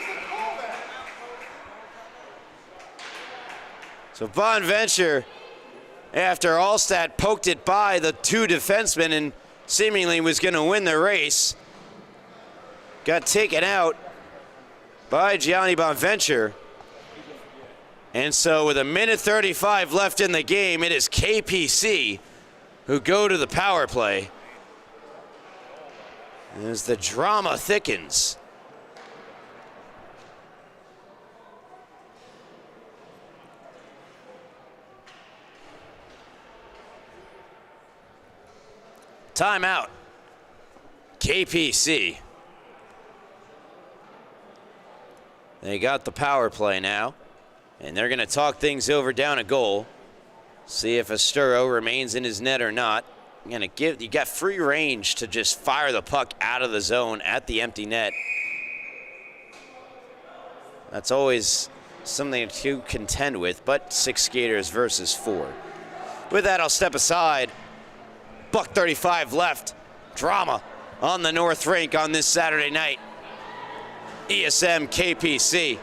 [SPEAKER 1] So Bonventure, after Allstat poked it by the 2 defensemen and seemingly was going to win the race, got taken out by Gianni Bonventure. And so with 1:35 left in the game, it is KPC who go to the power play. As the drama thickens. Timeout. KPC. They got the power play now, and they're going to talk things over down a goal. See if Asturo remains in his net or not. You got free range to just fire the puck out of the zone at the empty net. That's always something to contend with, but 6 skaters versus 4. With that, I'll step aside. $1:35 left. Drama on the North Rink on this Saturday night. ESM KPC.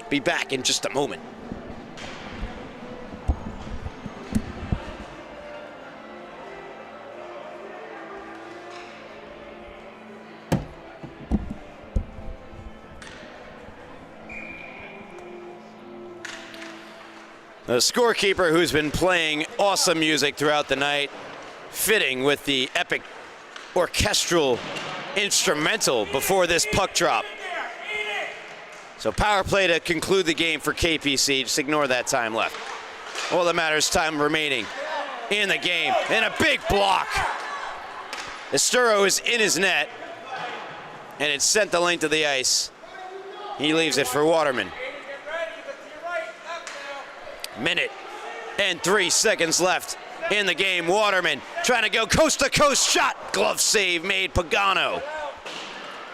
[SPEAKER 1] Be back in just a moment. The scorekeeper, who's been playing awesome music throughout the night, fitting with the epic orchestral instrumental before this puck drop. So power play to conclude the game for KPC. Just ignore that time left. All that matters, time remaining in the game. And a big block. Esturo is in his net, and it's sent the length of the ice. He leaves it for Waterman. Minute and 3 seconds left in the game. Waterman trying to go coast to coast shot. Glove save made. Pagano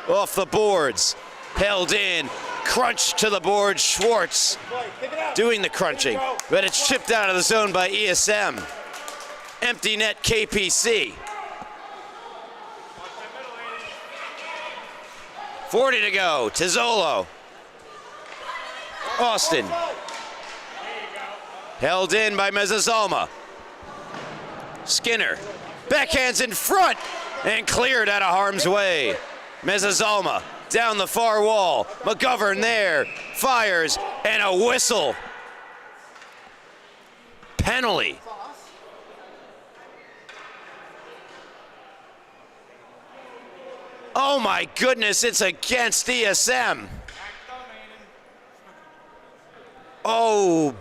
[SPEAKER 1] off the boards. Held in. Crunch to the board. Schwartz doing the crunching, but it's chipped out of the zone by ESM. Empty net KPC. 40 to go. Tizzolo. Austin. Held in by Mezzalma. Skinner. Backhands in front and cleared out of harm's way. Mezzalma down the far wall. McGovern there. Fires and a whistle. Penalty. Oh my goodness, it's against ESM. Oh,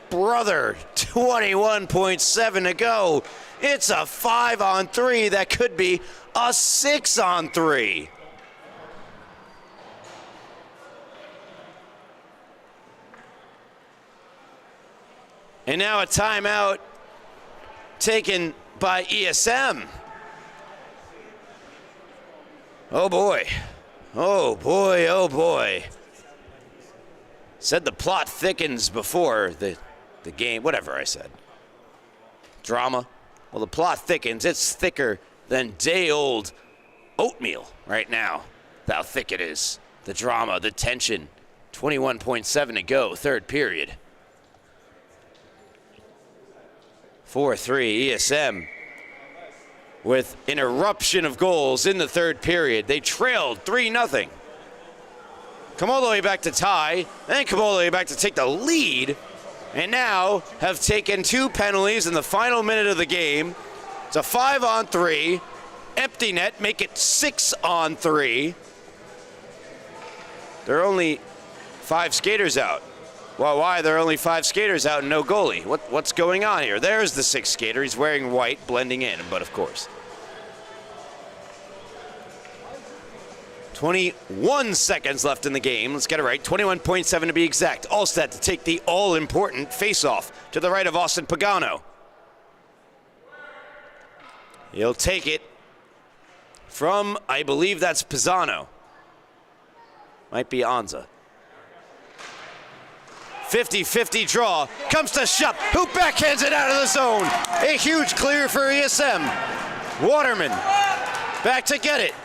[SPEAKER 1] brother, 21.7 to go. It's a 5-on-3 that could be a 6-on-3. And now a timeout taken by ESM. Oh boy, oh boy, oh boy. Said the plot thickens before the game, whatever I said. Drama. Well, the plot thickens. It's thicker than day-old oatmeal right now. How thick it is. The drama, the tension. 21.7 to go, third period. 4-3 ESM. With an eruption of goals in the third period. They trailed 3-0. Come all the way back to tie, then come all the way back to take the lead, and now have taken 2 penalties in the final minute of the game. It's a 5-on-3. Empty net, make it 6-on-3. There are only 5 skaters out. Well, why are there only 5 skaters out and no goalie? What's going on here? There's the 6th skater. He's wearing white, blending in, but of course. 21 seconds left in the game. Let's get it right. 21.7 to be exact. Allstat to take the all-important face-off to the right of Austin Pagano. He'll take it from, I believe that's Pisano. Might be Anza. 50-50 draw. Comes to Shupp, who backhands it out of the zone. A huge clear for ESM. Waterman back to get it.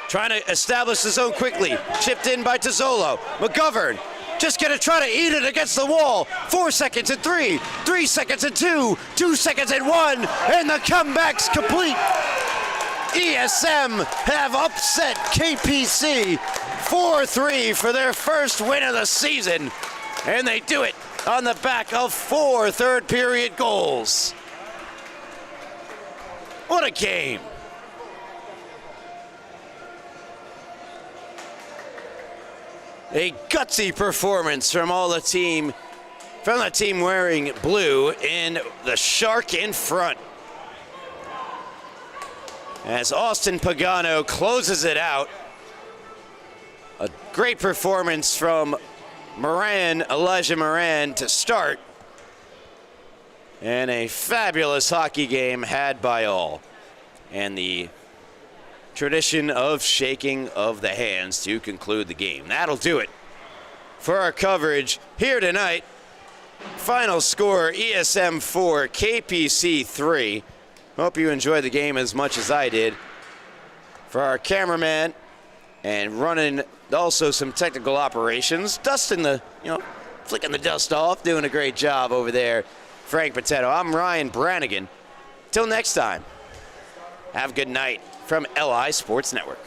[SPEAKER 1] Trying to establish the zone quickly. Chipped in by Tizzolo. McGovern just gonna try to eat it against the wall. 4 seconds and 3. 3 seconds and 2. 2 seconds and 1. And the comeback's complete. ESM have upset KPC 4-3 for their first win of the season. And they do it on the back of 4 third period goals. What a game. A gutsy performance from the team wearing blue, and the Shark in front. As Austin Pagano closes it out. A great performance from Elijah Moran to start. And a fabulous hockey game had by all. And the tradition of shaking of the hands to conclude the game. That'll do it for our coverage here tonight. Final score, ESM 4, KPC 3. Hope you enjoyed the game as much as I did. For our cameraman and running also some technical operations, flicking the dust off, doing a great job over there, Frank Potato. I'm Ryan Brannigan. Till next time, have a good night from LI Sports Network.